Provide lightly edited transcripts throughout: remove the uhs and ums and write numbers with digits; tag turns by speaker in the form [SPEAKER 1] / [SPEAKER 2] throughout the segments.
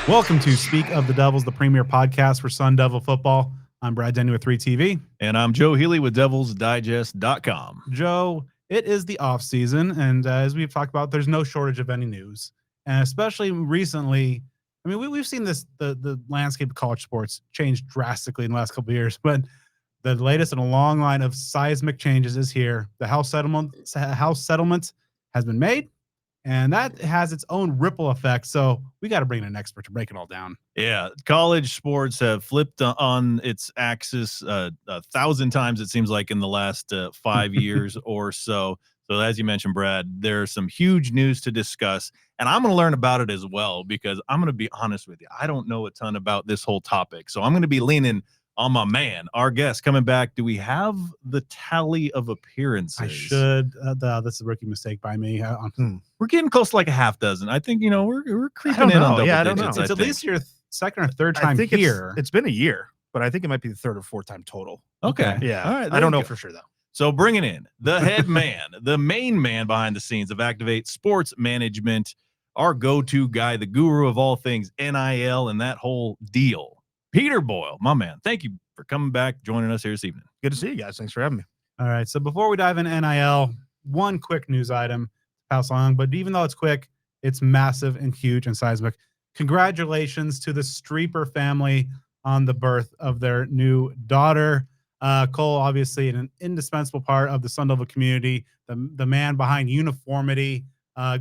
[SPEAKER 1] Welcome to Speak of the Devils, the premier podcast for Sun Devil football. I'm Brad Denny with 3TV.
[SPEAKER 2] And I'm Joe Healey with DevilsDigest.com.
[SPEAKER 1] Joe, it is the off season, and as we've talked about, there's no shortage of any news. And especially recently, I mean, we've seen this the landscape of college sports change drastically in the last couple of years, but the latest in a long line of seismic changes is here. The House settlement has been made, and that has its own ripple effect. So we got to bring in an expert to break it all down.
[SPEAKER 2] Yeah, college sports have flipped on its axis 1,000 times, it seems like, in the last 5 years or so. So as you mentioned, Brad, there's some huge news to discuss, and I'm going to learn about it as well, because I'm going to be honest with you. I don't know a ton about this whole topic. So I'm going to be leaning on my man, our guest coming back. Do we have the tally of appearances?
[SPEAKER 1] I should. That's a rookie mistake by me.
[SPEAKER 2] We're getting close to like a half dozen. I think, we're creeping in on double digits.
[SPEAKER 1] I don't know. It's at least your second or third time here.
[SPEAKER 3] It's been a year, but I think it might be the third or fourth time total.
[SPEAKER 2] Okay.
[SPEAKER 3] Yeah.
[SPEAKER 2] All right.
[SPEAKER 3] I don't know for sure, though.
[SPEAKER 2] So bringing in the head man, the main man behind the scenes of Activate Sports Management, our go-to guy, the guru of all things NIL and that whole deal, Peter Boyle, my man. Thank you for coming back, joining us here this evening.
[SPEAKER 3] Good to see you guys. Thanks for having me.
[SPEAKER 1] All right. So before we dive into NIL, one quick news item to pass along, but even though it's quick, it's massive and huge and seismic. Congratulations to the Streeper family on the birth of their new daughter. Cole, obviously an indispensable part of the Sun Devil community, the man behind uniformity.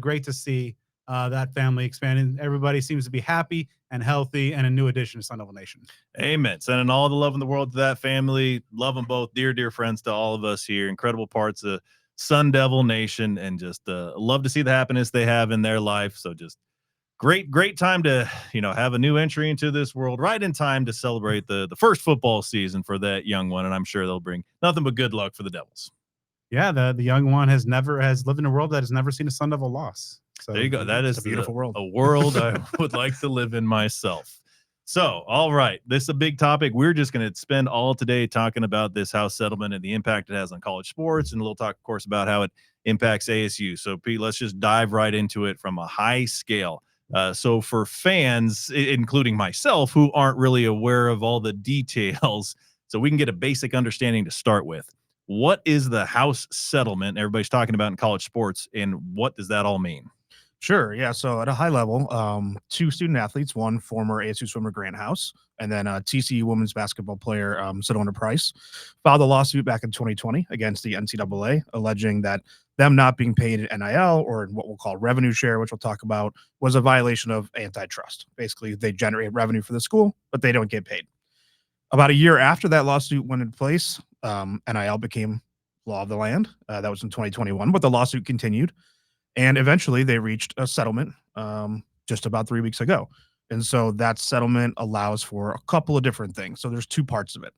[SPEAKER 1] Great to see that family expanding. Everybody seems to be happy and healthy, and a new addition to Sun Devil Nation.
[SPEAKER 2] Amen. Sending all the love in the world to that family. Love them both. Dear, dear friends to all of us here. Incredible parts of Sun Devil Nation, and just love to see the happiness they have in their life. So just great time to, have a new entry into this world right in time to celebrate the first football season for that young one. And I'm sure they'll bring nothing but good luck for the Devils.
[SPEAKER 1] Yeah, the young one has lived in a world that has never seen a Sun Devil loss. So
[SPEAKER 2] there you go. That is
[SPEAKER 3] a beautiful world.
[SPEAKER 2] A world I would like to live in myself. So, all right, this is a big topic. We're just going to spend all today talking about this House settlement and the impact it has on college sports, and we'll talk, of course, about how it impacts ASU. So, Pete, let's just dive right into it from a high scale. So for fans, including myself, who aren't really aware of all the details, so we can get a basic understanding to start with. What is the House settlement everybody's talking about in college sports, and what does that all mean?
[SPEAKER 3] Sure. Yeah. So at a high level, two student athletes, one former ASU swimmer Grant House, and then a TCU women's basketball player, Sedona Price, filed a lawsuit back in 2020 against the NCAA, alleging that them not being paid in NIL, or in what we'll call revenue share, which we'll talk about, was a violation of antitrust. Basically, they generate revenue for the school, but they don't get paid. About a year after that lawsuit went into place, NIL became law of the land. That was in 2021, but the lawsuit continued. And eventually they reached a settlement just about 3 weeks ago. And so that settlement allows for a couple of different things. So there's two parts of it.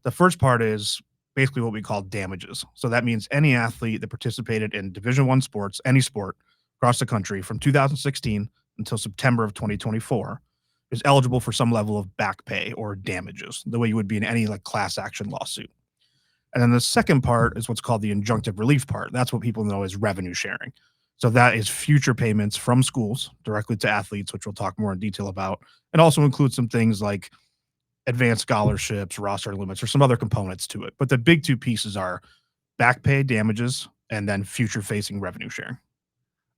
[SPEAKER 3] The first part is basically what we call damages. So that means any athlete that participated in Division I sports, any sport across the country from 2016 until September of 2024 is eligible for some level of back pay or damages, the way you would be in any class action lawsuit. And then the second part is what's called the injunctive relief part. That's what people know as revenue sharing. So that is future payments from schools directly to athletes, which we'll talk more in detail about, and also includes some things like advanced scholarships, roster limits, or some other components to it. But the big two pieces are back pay, damages, and then future-facing revenue sharing.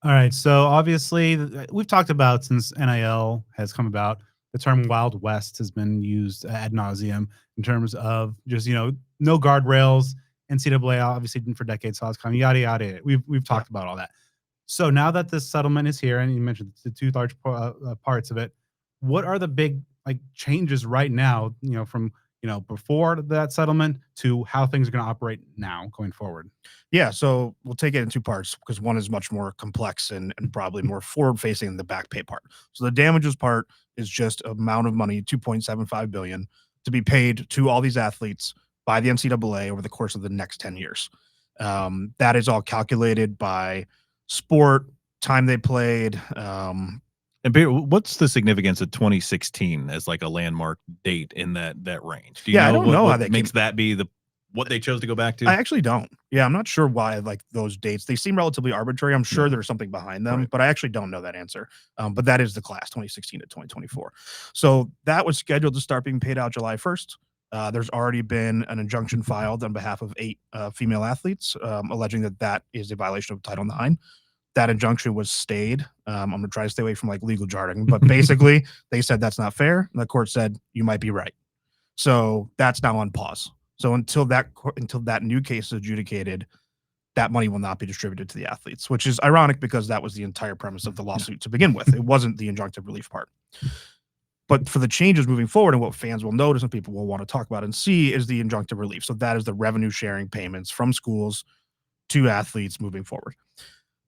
[SPEAKER 1] All right. So obviously, we've talked about, since NIL has come about, the term Wild West has been used ad nauseum in terms of just, no guardrails. NCAA obviously didn't for decades, saw it's coming, yada, yada. We've talked about all that. So now that this settlement is here, and you mentioned the two large parts of it, what are the big changes right now, from, before that settlement to how things are going to operate now going forward?
[SPEAKER 3] Yeah, so we'll take it in two parts, because one is much more complex and probably more forward-facing than the back pay part. So the damages part is just amount of money, $2.75 billion, to be paid to all these athletes by the NCAA over the course of the next 10 years. That is all calculated by sport, time they played.
[SPEAKER 2] And Peter, what's the significance of 2016 as a landmark date in that range? Do you
[SPEAKER 3] know I don't know how that
[SPEAKER 2] makes that be what they chose to go back to?
[SPEAKER 3] I actually don't. Yeah, I'm not sure why like those dates. They seem relatively arbitrary. I'm sure
[SPEAKER 2] Yeah.
[SPEAKER 3] there's something behind them,
[SPEAKER 2] Right.
[SPEAKER 3] but I actually don't know that answer. But that is the class 2016 to 2024. So that was scheduled to start being paid out July 1st. There's already been an injunction filed on behalf of 8 female athletes, alleging that that is a violation of Title IX. That injunction was stayed. I'm going to try to stay away from like legal jargon, but basically they said that's not fair. And the court said you might be right. So that's now on pause. So until that new case is adjudicated, that money will not be distributed to the athletes, which is ironic because that was the entire premise of the lawsuit to begin with. It wasn't the injunctive relief part. But for the changes moving forward and what fans will notice and people will want to talk about and see is the injunctive relief. So that is the revenue sharing payments from schools to athletes moving forward.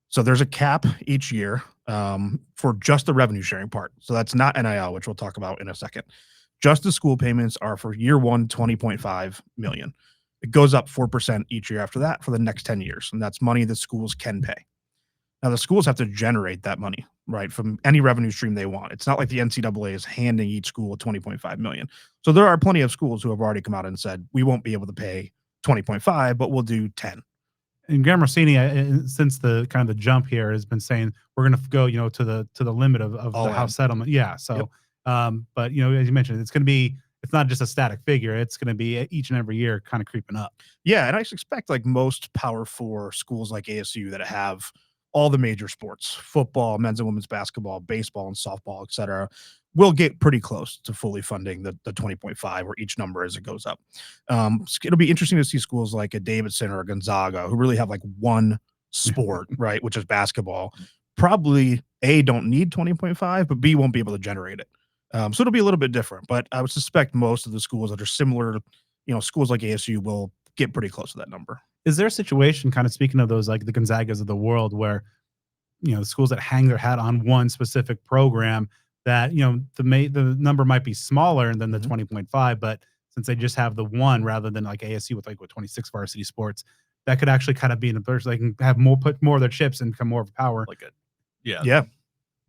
[SPEAKER 3] So there's a cap each year for just the revenue sharing part. So that's not NIL, which we'll talk about in a second. Just the school payments are for year one, 20.5 million. It goes up 4% each year after that for the next 10 years. And that's money that schools can pay. Now the schools have to generate that money, right, from any revenue stream they want. It's not like the NCAA is handing each school 20.5 million. So there are plenty of schools who have already come out and said, we won't be able to pay 20.5, but we'll do 10.
[SPEAKER 1] And Graham Rossini, since the kind of the jump here, has been saying we're going to go, to the limit of the house settlement. Yeah. So, but as you mentioned, it's going to be, it's not just a static figure. It's going to be each and every year kind of creeping up.
[SPEAKER 3] Yeah, and I suspect like most Power 4 schools like ASU that have all the major sports, football, men's and women's basketball, baseball and softball, et cetera, will get pretty close to fully funding the 20.5 or each number as it goes up. It'll be interesting to see schools like a Davidson or a Gonzaga who really have like one sport, right, which is basketball. Probably A, don't need 20.5, but B, won't be able to generate it. So it'll be a little bit different, but I would suspect most of the schools that are similar, schools like ASU will get pretty close to that number.
[SPEAKER 1] Is there a situation, kind of speaking of those, like the Gonzagas of the world, where, the schools that hang their hat on one specific program that, the number might be smaller than the 20.5, but since they just have the one rather than like ASU with 26 varsity sports, that could actually kind of be in a person they can have put more of their chips and become more of a power.
[SPEAKER 2] Yeah.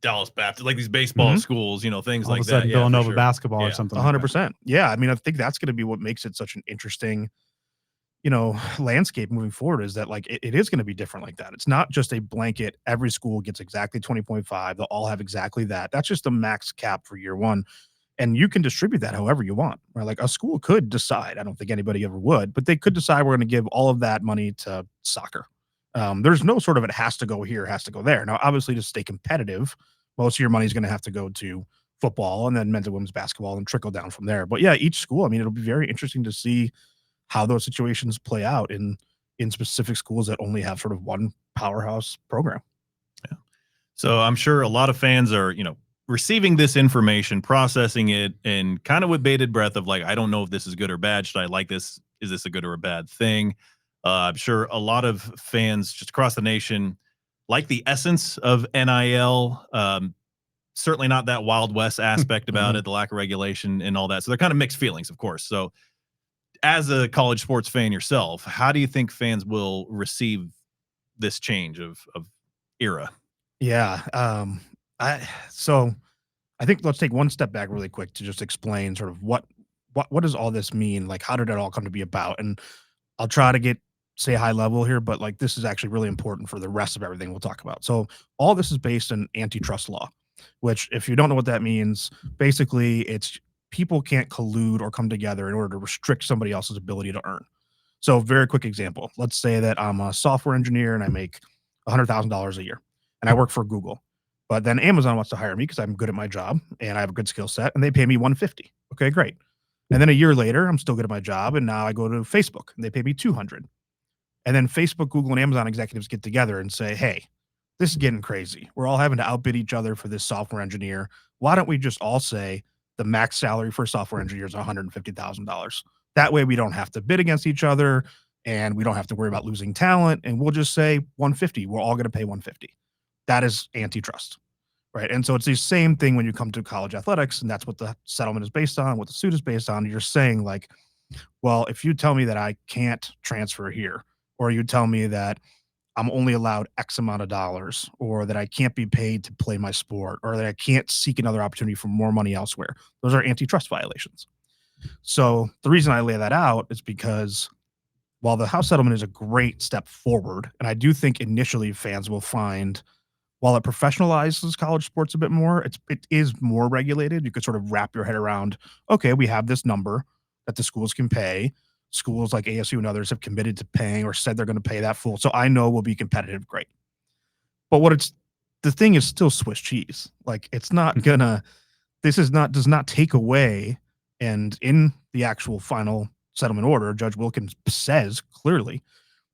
[SPEAKER 2] Dallas Baptist, like these baseball schools, things
[SPEAKER 1] All
[SPEAKER 2] like
[SPEAKER 1] of a sudden,
[SPEAKER 2] that.
[SPEAKER 1] Villanova basketball or something.
[SPEAKER 3] 100%. Yeah. I mean, I think that's going to be what makes it such an interesting, landscape moving forward, is that like it is going to be different like that. It's not just a blanket, every school gets exactly 20.5. They'll all have exactly that. That's just the max cap for year one. And you can distribute that however you want, right? Like a school could decide, I don't think anybody ever would, but they could decide we're going to give all of that money to soccer. There's no sort of it has to go here, has to go there. Now, obviously, to stay competitive, most of your money is going to have to go to football and then men's and women's basketball and trickle down from there. But yeah, each school, I mean, it'll be very interesting to see how those situations play out in specific schools that only have sort of one powerhouse program.
[SPEAKER 2] Yeah. So I'm sure a lot of fans are, receiving this information, processing it, and kind of with bated breath of like, I don't know if this is good or bad. Should I like this? Is this a good or a bad thing? I'm sure a lot of fans just across the nation like the essence of NIL. Certainly not that Wild West aspect about it, the lack of regulation and all that. So they're kind of mixed feelings, of course. So as a college sports fan yourself, how do you think fans will receive this change of era?
[SPEAKER 3] Yeah. I think let's take one step back really quick to just explain sort of what does all this mean? Like, how did it all come to be about? And I'll try to say high level here, but like this is actually really important for the rest of everything we'll talk about. So all this is based in antitrust law, which if you don't know what that means, basically it's people can't collude or come together in order to restrict somebody else's ability to earn. So very quick example. Let's say that I'm a software engineer and I make $100,000 a year and I work for Google, but then Amazon wants to hire me because I'm good at my job and I have a good skill set and they pay me $150. Okay, great. And then a year later, I'm still good at my job. And now I go to Facebook and they pay me $200. And then Facebook, Google, and Amazon executives get together and say, hey, this is getting crazy. We're all having to outbid each other for this software engineer. Why don't we just all say the max salary for a software engineer is $150,000? That way we don't have to bid against each other and we don't have to worry about losing talent. And we'll just say 150. We're all going to pay 150. That is antitrust, right? And so it's the same thing when you come to college athletics, and that's what the settlement is based on, what the suit is based on. You're saying like, well, if you tell me that I can't transfer here, or you tell me that I'm only allowed X amount of dollars, or that I can't be paid to play my sport, or that I can't seek another opportunity for more money elsewhere, those are antitrust violations. So the reason I lay that out is because while the House settlement is a great step forward, and I do think initially fans will find, while it professionalizes college sports a bit more, it is more regulated. You could sort of wrap your head around, okay, we have this number that the schools can pay. Schools like ASU and others have committed to paying or said they're going to pay that full. So I know we'll be competitive. Great. But the thing is still Swiss cheese. Like it's not gonna, does not take away. And in the actual final settlement order, Judge Wilkins says clearly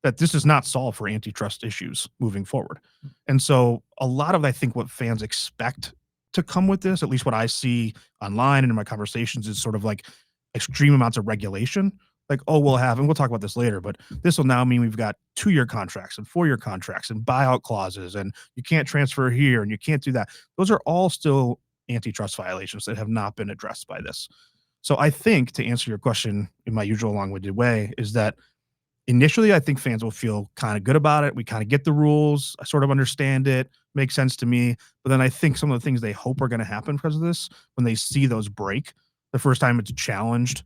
[SPEAKER 3] that this does not solve for antitrust issues moving forward. And so a lot of, I think, what fans expect to come with this, at least what I see online and in my conversations, is sort of like extreme amounts of regulation. Like, oh, we'll have, and we'll talk about this later, but this will now mean we've got 2-year contracts and 4-year contracts and buyout clauses, and you can't transfer here and you can't do that. Those are all still antitrust violations that have not been addressed by this. So I think, to answer your question in my usual long-winded way, is that initially I think fans will feel kind of good about it. We kind of get the rules. I sort of understand it. Makes sense to me. But then I think some of the things they hope are going to happen because of this, when they see those break, the first time it's challenged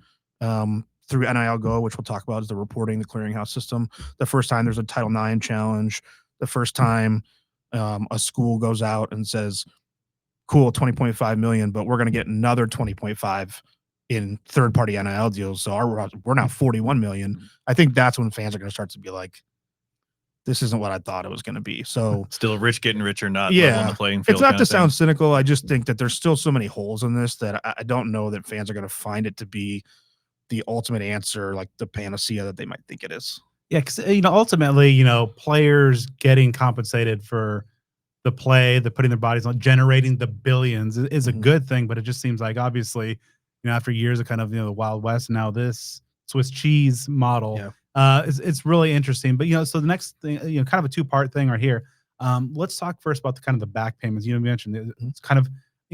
[SPEAKER 3] through NIL Go, which we'll talk about, is the reporting, the clearinghouse system. The first time there's a Title IX challenge. The first time a school goes out and says, cool, 20.5 million, but we're going to get another 20.5 in third-party NIL deals. So we're now 41 million. I think that's when fans are going to start to be like, this isn't what I thought it was going to be. So
[SPEAKER 2] still rich getting richer, not
[SPEAKER 3] yeah,
[SPEAKER 2] level on the playing field.
[SPEAKER 3] It's not to sound cynical. I just think that there's still so many holes in this that I don't know that fans are going to find it to be the ultimate answer, like the panacea that they might think it is.
[SPEAKER 1] Yeah, because ultimately, players getting compensated for the play, the putting their bodies on, generating the billions is a good thing. But it just seems like, obviously, after years of kind of the Wild West, and now this Swiss cheese model, it's really interesting. But so the next thing, kind of a 2-part thing right here. Let's talk first about the kind of the back payments. You mentioned it's kind of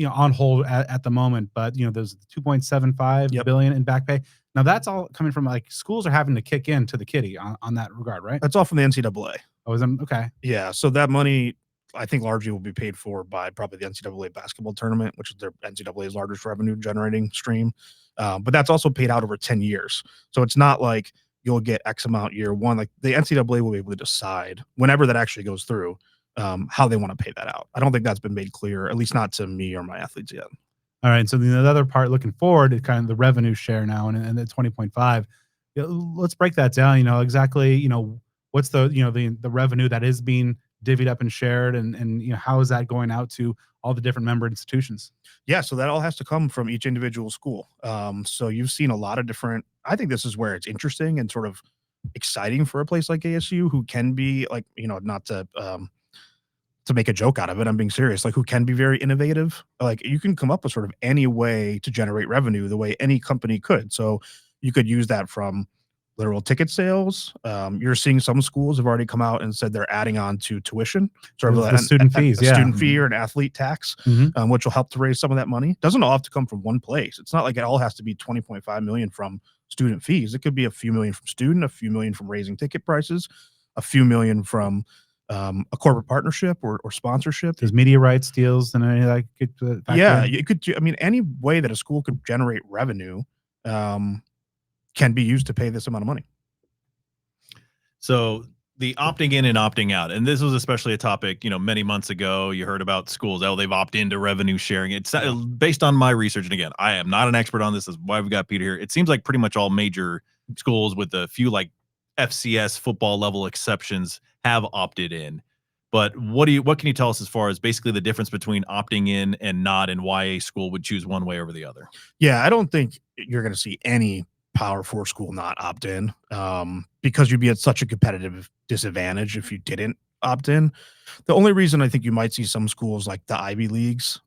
[SPEAKER 1] on hold at the moment, but there's 2.75 billion in back pay. Now that's all coming from, like, schools are having to kick in to the kitty on that regard, right?
[SPEAKER 3] That's all from the NCAA.
[SPEAKER 1] Oh, okay.
[SPEAKER 3] Yeah, so that money, I think, largely will be paid for by probably the NCAA basketball tournament, which is their NCAA's largest revenue generating stream. But that's also paid out over 10 years. So it's not like you'll get X amount year one. Like, the NCAA will be able to decide whenever that actually goes through how they want to pay that out. I don't think that's been made clear, at least not to me or my athletes yet.
[SPEAKER 1] All right. So the other part looking forward is kind of the revenue share now, and the 20.5. Let's break that down. Exactly. What's the revenue that is being divvied up and shared, and how is that going out to all the different member institutions?
[SPEAKER 3] Yeah, so that all has to come from each individual school. So you've seen a lot of different. I think this is where it's interesting and sort of exciting for a place like ASU, who can be, like, not to make a joke out of it, I'm being serious, like, who can be very innovative. Like, you can come up with sort of any way to generate revenue the way any company could. So you could use that from literal ticket sales. You're seeing some schools have already come out and said they're adding on to tuition, sort of
[SPEAKER 1] the student fees,
[SPEAKER 3] a student fee or an athlete tax, which will help to raise some of that money. Doesn't all have to come from one place. It's not like it all has to be 20.5 million from student fees. It could be a few million from student, a few million from raising ticket prices, a few million from a corporate partnership or sponsorship.
[SPEAKER 1] There's media rights deals and any of that could
[SPEAKER 3] yeah, it could. I mean, any way that a school could generate revenue can be used to pay this amount of money.
[SPEAKER 2] So the opting in and opting out, and this was especially a topic, many months ago. You heard about schools, they've opted into revenue sharing. It's based on my research, and again, I am not an expert on this. That's why we've got Peter here. It seems like pretty much all major schools, with a few like FCS football level exceptions, have opted in. But what can you tell us as far as basically the difference between opting in and not, and why a school would choose one way over the other?
[SPEAKER 3] Yeah, I don't think you're going to see any Power 4 school not opt in, because you'd be at such a competitive disadvantage if you didn't opt in. The only reason I think you might see some schools like the Ivy Leagues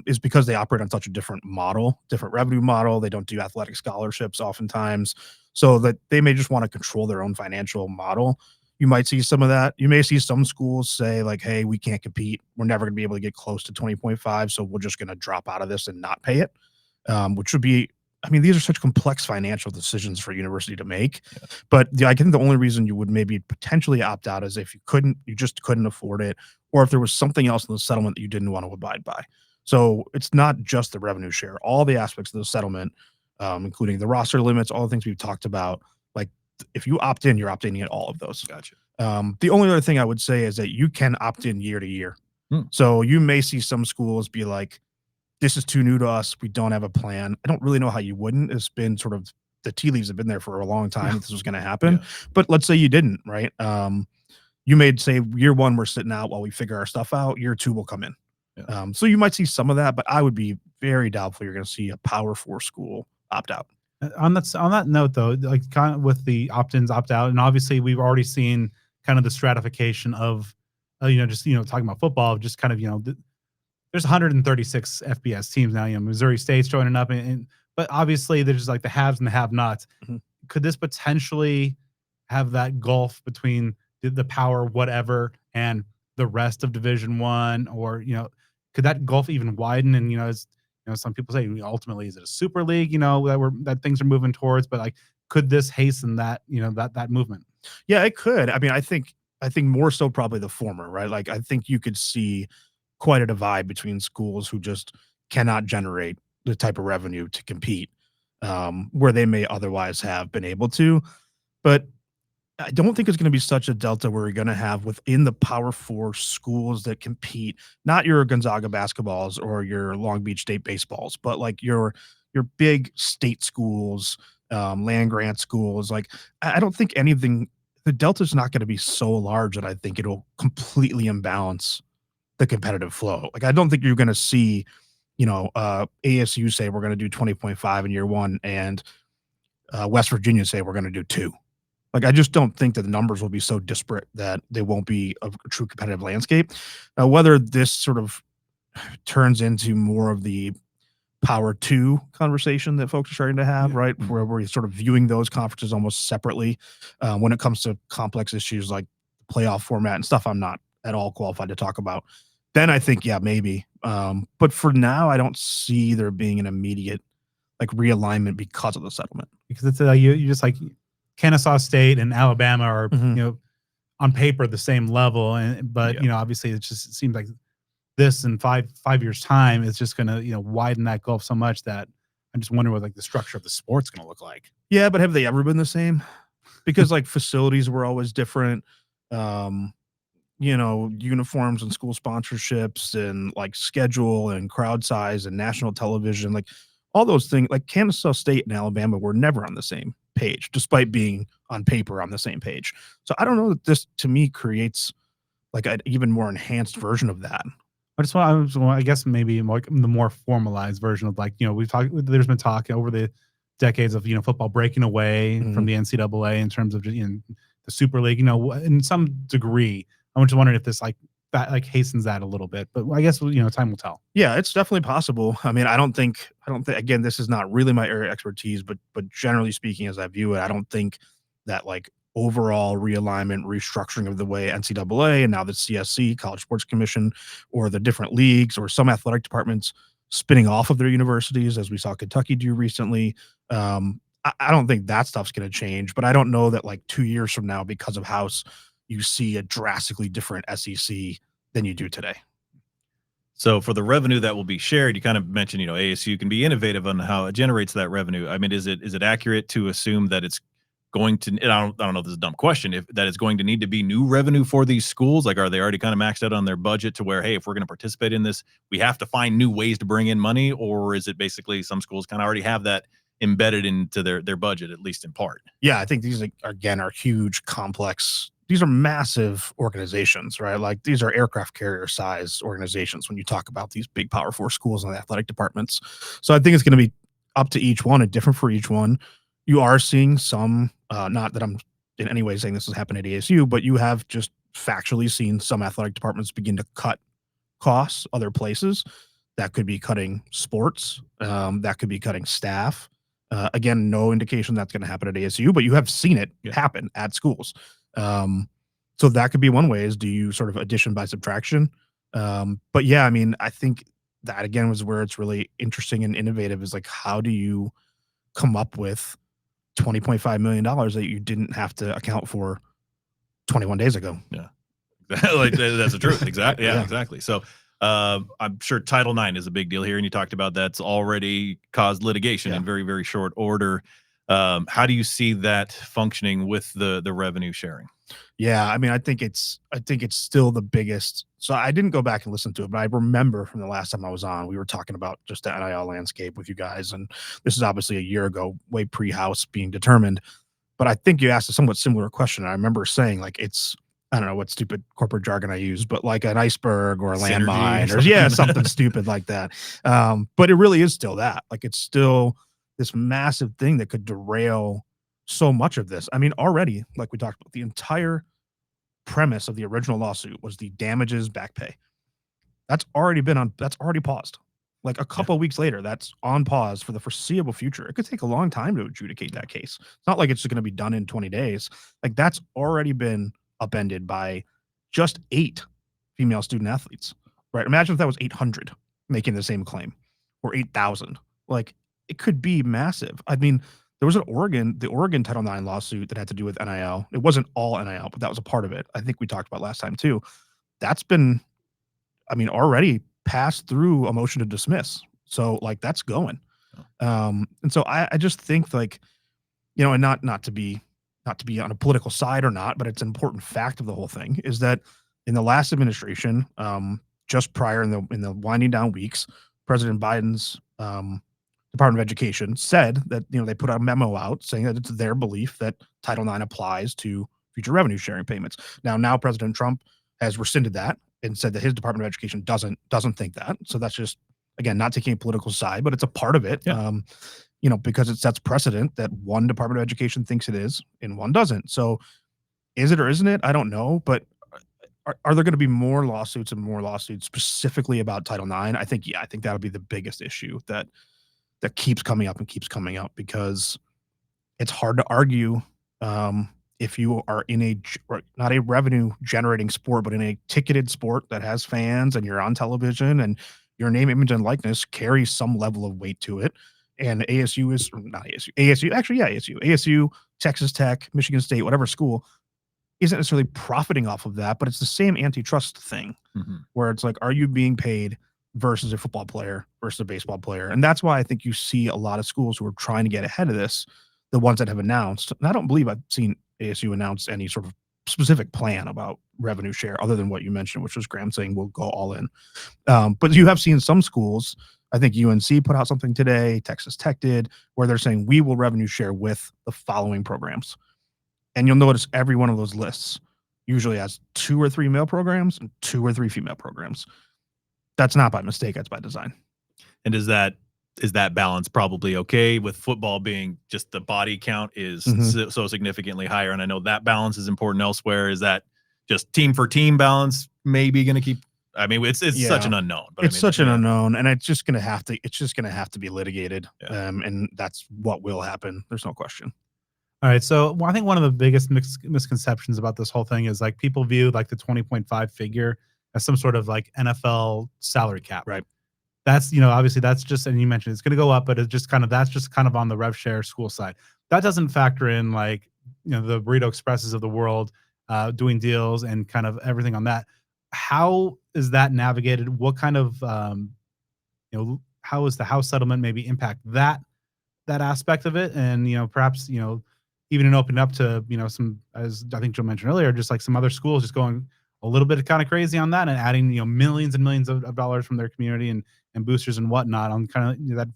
[SPEAKER 3] is because they operate on such a different model, different revenue model. They don't do athletic scholarships oftentimes, so that they may just want to control their own financial model. You might see some of that. You may see some schools say, like, hey, we can't compete. We're never going to be able to get close to 20.5, so we're just going to drop out of this and not pay it, which would be, I mean, these are such complex financial decisions for a university to make. Yeah. But I think the only reason you would maybe potentially opt out is if you just couldn't afford it, or if there was something else in the settlement that you didn't want to abide by. So it's not just the revenue share. All the aspects of the settlement, including the roster limits, all the things we've talked about, like, if you opt in, you're opting in all of those.
[SPEAKER 2] Gotcha.
[SPEAKER 3] The only other thing I would say is that you can opt in year to year. So you may see some schools be like, this is too new to us. We don't have a plan. I don't really know how you wouldn't. It's been sort of the tea leaves have been there for a long time that this was going to happen. But let's say you didn't, right? You may say year one, we're sitting out while we figure our stuff out. Year two will come in. So you might see some of that, but I would be very doubtful you're going to see a Power 4 school opt out.
[SPEAKER 1] On that note, though, like kind of with the opt-ins, opt-out, and obviously we've already seen kind of the stratification of, talking about football, just kind of, there's 136 FBS teams now. Missouri State's joining up, but obviously there's like the haves and the have-nots. Could this potentially have that gulf between the power whatever and the rest of Division I, or could that gulf even widen? And as some people say, ultimately, is it a super league? That things are moving towards, but like, could this hasten that that movement?
[SPEAKER 3] Yeah, it could. I mean, I think more so probably the former, right? Like, I think you could see quite a divide between schools who just cannot generate the type of revenue to compete, where they may otherwise have been able to. But I don't think it's going to be such a delta where you're going to have within the Power 4 schools that compete, not your Gonzaga basketballs or your Long Beach State baseballs, but like your big state schools, land grant schools. Like, I don't think anything, the delta's not going to be so large that I think it'll completely imbalance the competitive flow. Like, I don't think you're going to see, ASU say we're going to do 20.5 in year one, and West Virginia say we're going to do 2. Like, I just don't think that the numbers will be so disparate that they won't be a true competitive landscape. Whether this sort of turns into more of the Power 2 conversation that folks are starting to have, right? Where we're sort of viewing those conferences almost separately when it comes to complex issues like playoff format and stuff I'm not at all qualified to talk about. Then I think, yeah, maybe. But for now, I don't see there being an immediate like realignment because of the settlement.
[SPEAKER 1] Because it's you just like Kennesaw State and Alabama are on paper the same level, but obviously it seems like this in five years time is just going to widen that gulf so much that I'm just wondering what like the structure of the sport's going to look like.
[SPEAKER 3] Yeah, but have they ever been the same? Because like facilities were always different. Uniforms and school sponsorships and like schedule and crowd size and national television, like all those things. Like Kansas State and Alabama were never on the same page, despite being on paper on the same page. So I don't know that this to me creates like an even more enhanced version of that.
[SPEAKER 1] I guess maybe like the more formalized version of like, there's been talk over the decades of, football breaking away from the NCAA in terms of the Super League, in some degree. I'm just wondering if this that hastens that a little bit, but I guess, time will tell.
[SPEAKER 3] Yeah, it's definitely possible. I mean, I don't think, again, this is not really my area of expertise, but generally speaking, as I view it, I don't think that like overall realignment, restructuring of the way NCAA and now the CSC, College Sports Commission, or the different leagues or some athletic departments spinning off of their universities, as we saw Kentucky do recently. I don't think that stuff's going to change, but I don't know that like 2 years from now, because of House, you see a drastically different SEC than you do today.
[SPEAKER 2] So for the revenue that will be shared, you kind of mentioned, ASU can be innovative on how it generates that revenue. I mean, is it accurate to assume that it's going to, I don't know if this is a dumb question, if that it's going to need to be new revenue for these schools? Like, are they already kind of maxed out on their budget to where, hey, if we're going to participate in this, we have to find new ways to bring in money? Or is it basically some schools kind of already have that embedded into their budget, at least in part?
[SPEAKER 3] Yeah, I think these, again, are huge, complex. These are massive organizations, right? Like, these are aircraft carrier size organizations when you talk about these big Power 4 schools and the athletic departments. So I think it's going to be up to each one and different for each one. You are seeing some, not that I'm in any way saying this has happened at ASU, but you have just factually seen some athletic departments begin to cut costs other places. That could be cutting sports. That could be cutting staff. Again, no indication that's going to happen at ASU, but you have seen it happen at schools. So that could be one way, is do you sort of addition by subtraction? But yeah, I mean, I think that again was where it's really interesting and innovative, is like, how do you come up with $20.5 million that you didn't have to account for 21 days ago?
[SPEAKER 2] Yeah, like that's the truth. Exactly. Yeah, exactly. So I'm sure Title IX is a big deal here, and you talked about that's already caused litigation in very, very short order. How do you see that functioning with the revenue sharing?
[SPEAKER 3] Yeah, I mean, I think it's still the biggest. So I didn't go back and listen to it, but I remember from the last time I was on, we were talking about just the NIL landscape with you guys, and this is obviously a year ago, way pre-house being determined. But I think you asked a somewhat similar question. I remember saying like it's, I don't know what stupid corporate jargon I use, but like an iceberg or a
[SPEAKER 2] Synergy
[SPEAKER 3] landmine
[SPEAKER 2] or
[SPEAKER 3] or yeah,
[SPEAKER 2] something.
[SPEAKER 3] something stupid like that. But it really is still that. Like it's still this massive thing that could derail so much of this. I mean, already, like we talked about, the entire premise of the original lawsuit was the damages back pay. That's already paused. Like a couple of weeks later, that's on pause for the foreseeable future. It could take a long time to adjudicate that case. It's not like it's going to be done in 20 days. Like that's already been upended by just 8 female student athletes, right? Imagine if that was 800 making the same claim or 8,000. Like it could be massive. I mean, there was the Oregon Title IX lawsuit that had to do with NIL. It wasn't all NIL, but that was a part of it. I think we talked about last time too. That's been, I mean, already passed through a motion to dismiss. So like that's going. And so I just think like, you know, and not to be on a political side or not, but it's an important fact of the whole thing is that in the last administration, just prior in the winding down weeks, President Biden's Department of Education said that, you know, they put a memo out saying that it's their belief that Title IX applies to future revenue sharing payments. Now President Trump has rescinded that and said that his Department of Education doesn't think that. So that's just, again, not taking a political side, but it's a part of it.
[SPEAKER 2] Yeah.
[SPEAKER 3] You know, because it sets precedent that one Department of Education thinks it is and one doesn't. So is it or isn't it? I don't know. But are there going to be more lawsuits specifically about Title IX? I think that'll be the biggest issue that keeps coming up because it's hard to argue if you are in not a revenue generating sport, but in a ticketed sport that has fans and you're on television and your name, image, and likeness carries some level of weight to it. And ASU is not ASU, Texas Tech, Michigan State, whatever school isn't necessarily profiting off of that, but it's the same antitrust thing where it's like, are you being paid versus a football player versus a baseball player? And that's why I think you see a lot of schools who are trying to get ahead of this, the ones that have announced. And I don't believe I've seen ASU announce any sort of specific plan about revenue share other than what you mentioned, which was Graham saying we'll go all in. But you have seen some schools, I think UNC put out something today, Texas Tech did, where they're saying we will revenue share with the following programs. And you'll notice every one of those lists usually has 2 or 3 male programs and 2 or 3 female programs. That's not by mistake, that's by design.
[SPEAKER 2] And is that balance probably okay with football being just the body count is so significantly higher? And I know that balance is important elsewhere. Is that just team for team balance maybe going to keep? I mean, it's such an unknown. But
[SPEAKER 3] it's
[SPEAKER 2] I mean,
[SPEAKER 3] such an unknown, and it's just going to have to be litigated. Yeah. And that's what will happen. There's no question.
[SPEAKER 1] All right. So I think one of the biggest misconceptions about this whole thing is like people view like the 20.5 figure as some sort of like NFL salary cap.
[SPEAKER 3] Right.
[SPEAKER 1] That's, you know, obviously that's just, and you mentioned it's going to go up, but it's just kind of, that's just kind of on the rev share school side. That doesn't factor in like, you know, the Burrito Expresses of the world doing deals and kind of everything on that. How is that navigated? What kind of, you know, how is the house settlement maybe impact that aspect of it? And, you know, perhaps, you know, even open up to, you know, some, as I think Joe mentioned earlier, just like some other schools just going a little bit kind of crazy on that and adding, you know, millions and millions of dollars from their community and boosters and whatnot on kind of, you know, that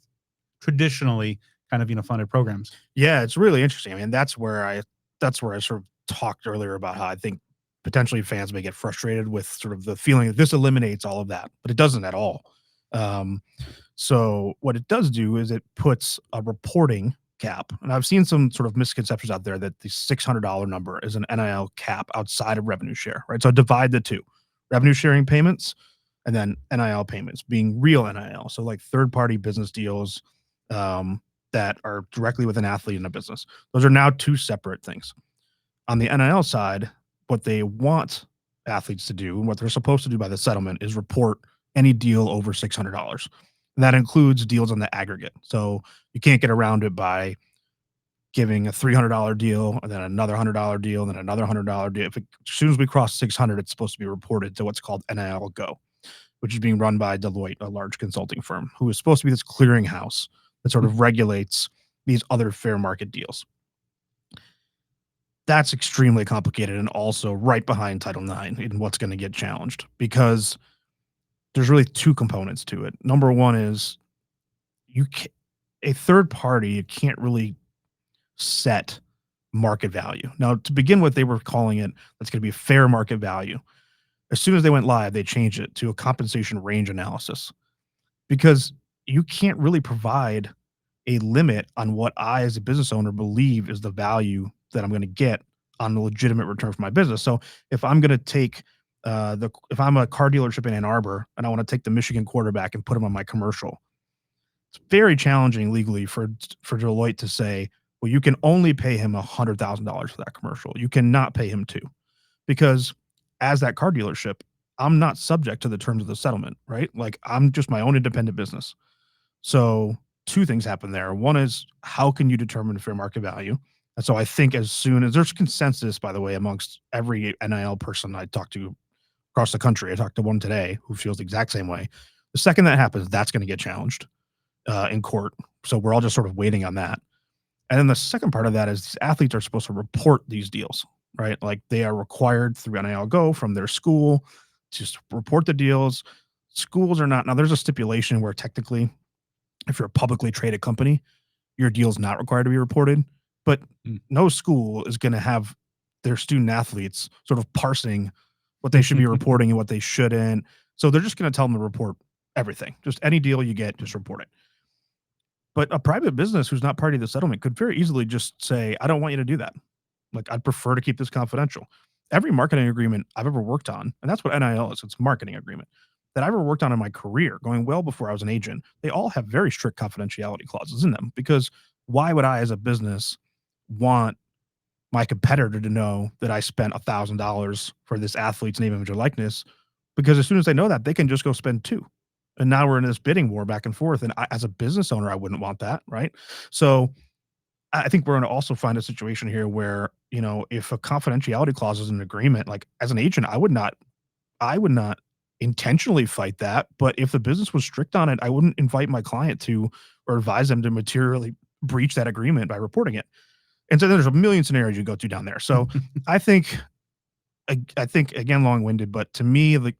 [SPEAKER 1] traditionally kind of, you know, funded programs.
[SPEAKER 3] Yeah, it's really interesting. I mean, that's where I sort of talked earlier about how I think potentially fans may get frustrated with sort of the feeling that this eliminates all of that, but it doesn't at all. So what it does do is it puts a reporting cap. And I've seen some sort of misconceptions out there that the $600 number is an NIL cap outside of revenue share, right? So divide the two, revenue sharing payments and then NIL payments being real NIL. So like third-party business deals that are directly with an athlete in a business. Those are now 2 separate things. On the NIL side, what they want athletes to do and what they're supposed to do by the settlement is report any deal over $600. And that includes deals on the aggregate. So you can't get around it by giving a $300 deal and then another $100 deal and then another $100 deal. As soon as we cross 600, it's supposed to be reported to what's called NIL Go, which is being run by Deloitte, a large consulting firm, who is supposed to be this clearinghouse that sort of regulates these other fair market deals. That's extremely complicated and also right behind Title IX in what's going to get challenged, because there's really two components to it. Number one is a third party can't really set market value. Now, to begin with, they were calling it that's going to be a fair market value. As soon as they went live, they changed it to a compensation range analysis, because you can't really provide a limit on what I, as a business owner, believe is the value that I'm going to get on the legitimate return for my business. So if I'm going to take if I'm a car dealership in Ann Arbor and I want to take the Michigan quarterback and put him on my commercial, it's very challenging legally for Deloitte to say, well, you can only pay him $100,000 for that commercial. You cannot pay him two, because as that car dealership, I'm not subject to the terms of the settlement, right? Like, I'm just my own independent business. So two things happen there. One is, how can you determine fair market value? And so I think as soon as there's consensus, by the way, amongst every NIL person I talk to across the country, I talked to one today who feels the exact same way. The second that happens, that's going to get challenged in court. So we're all just sort of waiting on that. And then the second part of that is these athletes are supposed to report these deals, right? Like, they are required through NIL Go from their school to report the deals. Schools are not. Now, there's a stipulation where technically, if you're a publicly traded company, your deal is not required to be reported. But no school is going to have their student athletes sort of parsing what they should be reporting and what they shouldn't. So they're just going to tell them to report everything. Just any deal you get, just report it. But a private business who's not party to the settlement could very easily just say, I don't want you to do that. Like, I'd prefer to keep this confidential. Every marketing agreement I've ever worked on, and that's what NIL is, it's a marketing agreement, that I ever worked on in my career, going well before I was an agent, they all have very strict confidentiality clauses in them, because why would I, as a business, want my competitor to know that I spent $1,000 for this athlete's name, image, or likeness? Because as soon as they know that, they can just go spend two. And now we're in this bidding war back and forth. And as a business owner, I wouldn't want that, right? So I think we're going to also find a situation here where, if a confidentiality clause is an agreement, like, as an agent, I would not intentionally fight that. But if the business was strict on it, I wouldn't invite my client to, or advise them to materially breach that agreement by reporting it. And so there's a million scenarios you go through down there. So I think again, long-winded, but to me, like,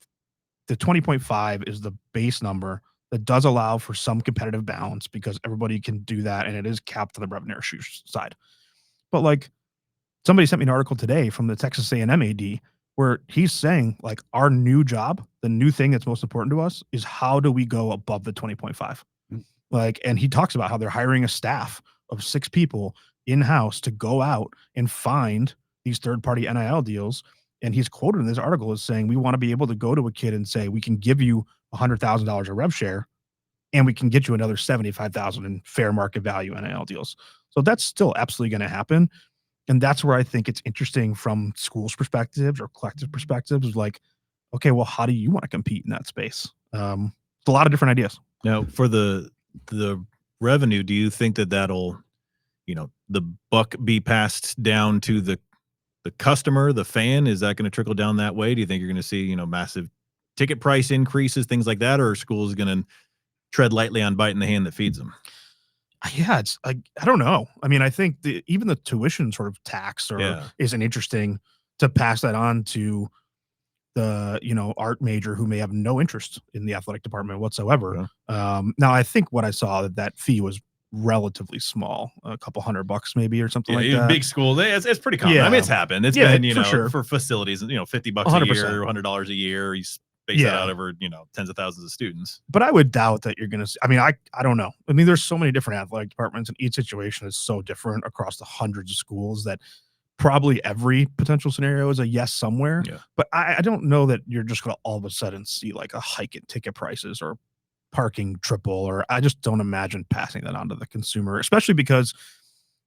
[SPEAKER 3] the 20.5 is the base number that does allow for some competitive balance, because everybody can do that, and it is capped on the revenue share side. But, like, somebody sent me an article today from the Texas A&M AD where he's saying, like, our new job, the new thing that's most important to us, is how do we go above the 20.5? Like, and he talks about how they're hiring a staff of 6 people in-house to go out and find these third-party NIL deals. And he's quoted in this article as saying, we want to be able to go to a kid and say, we can give you $100,000 of rev share, and we can get you another $75,000 in fair market value NIL deals. So that's still absolutely going to happen. And that's where I think it's interesting from schools' perspectives or collective perspectives, is like, okay, well, how do you want to compete in that space? It's a lot of different ideas.
[SPEAKER 2] Now, for the revenue, do you think that'll, the buck be passed down to the customer, the fan? Is that going to trickle down that way? Do you think you're going to see, massive ticket price increases, things like that, or are schools going to tread lightly on biting the hand that feeds them?
[SPEAKER 3] Yeah, it's I don't know. I mean, I think even the tuition sort of tax isn't interesting to pass that on to the art major who may have no interest in the athletic department whatsoever.
[SPEAKER 2] Yeah.
[SPEAKER 3] Now, I think what I saw that fee was relatively small, a couple $100 maybe or something like that.
[SPEAKER 2] Big school, it's pretty common.
[SPEAKER 3] Yeah.
[SPEAKER 2] I mean, it's happened. It's been
[SPEAKER 3] for sure.
[SPEAKER 2] for facilities, $50 a
[SPEAKER 3] 100%.
[SPEAKER 2] year, $100 a year. You space that out over tens of thousands of students.
[SPEAKER 3] But I would doubt that you're going to. I mean, I don't know. I mean, there's so many different athletic departments, and each situation is so different across the hundreds of schools that probably every potential scenario is a yes somewhere.
[SPEAKER 2] Yeah.
[SPEAKER 3] But I don't know that you're just going to all of a sudden see like a hike in ticket prices or parking triple, or I just don't imagine passing that on to the consumer, especially because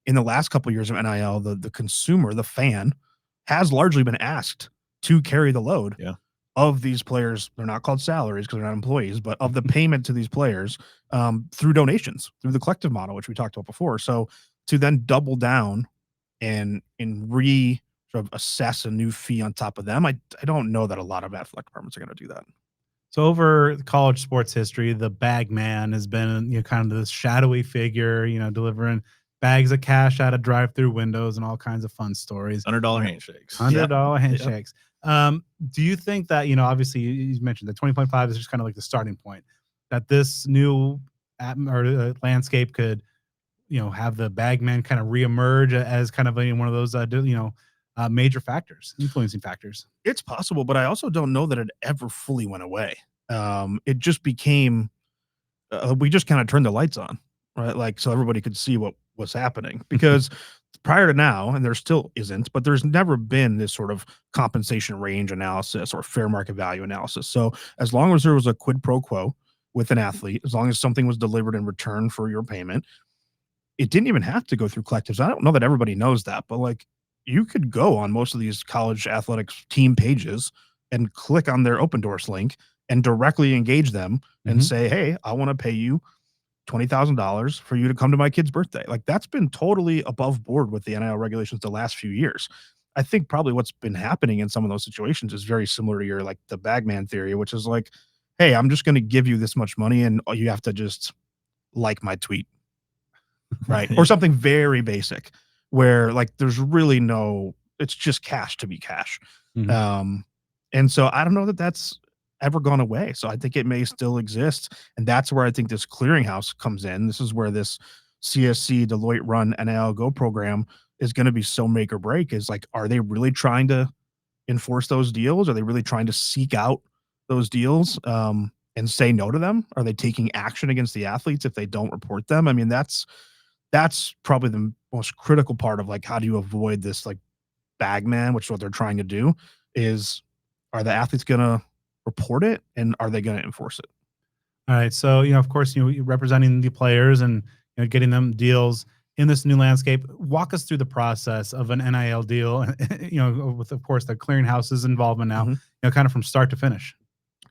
[SPEAKER 3] in the last couple of years of NIL, the consumer, the fan, has largely been asked to carry the load of these players. They're not called salaries because they're not employees, but of the payment to these players through donations, through the collective model, which we talked about before. So to then double down and sort of assess a new fee on top of them, I don't know that a lot of athletic departments are going to do that.
[SPEAKER 1] So over college sports history, the bag man has been, kind of this shadowy figure, delivering bags of cash out of drive-through windows and all kinds of fun stories.
[SPEAKER 2] $100 handshakes.
[SPEAKER 1] $100 handshakes. Do you think that, obviously you mentioned that 20.5 is just kind of like the starting point, that this new landscape could, have the bagman kind of reemerge as kind of one of those, major factors, influencing factors?
[SPEAKER 3] It's possible, but I also don't know that it ever fully went away. It just became, we just kind of turned the lights on, right? Like, so everybody could see what was happening, because prior to now, and there still isn't, but there's never been this sort of compensation range analysis or fair market value analysis. So as long as there was a quid pro quo with an athlete, as long as something was delivered in return for your payment, it didn't even have to go through collectives. I don't know that everybody knows that, but like, you could go on most of these college athletics team pages and click on their open doors link and directly engage them and say, hey, I want to pay you $20,000 for you to come to my kid's birthday. Like, that's been totally above board with the NIL regulations the last few years. I think probably what's been happening in some of those situations is very similar to your, like, the bagman theory, which is like, hey, I'm just going to give you this much money and you have to just like my tweet, right? Or something very basic where, like, there's really it's just cash to be cash. And so I don't know that that's ever gone away. So I think it may still exist. And that's where I think this clearinghouse comes in. This is where this CSC Deloitte run NIL Go program is going to be so make or break, is like, are they really trying to enforce those deals? Are they really trying to seek out those deals and say no to them? Are they taking action against the athletes if they don't report them? I mean, that's probably the most critical part of, like, how do you avoid this, like, bagman, which is what they're trying to do, is, are the athletes going to report it and are they going to enforce it?
[SPEAKER 1] All right. So, of course, you're representing the players and getting them deals in this new landscape. Walk us through the process of an NIL deal, with, of course, the clearinghouse's involvement now, kind of from start to finish.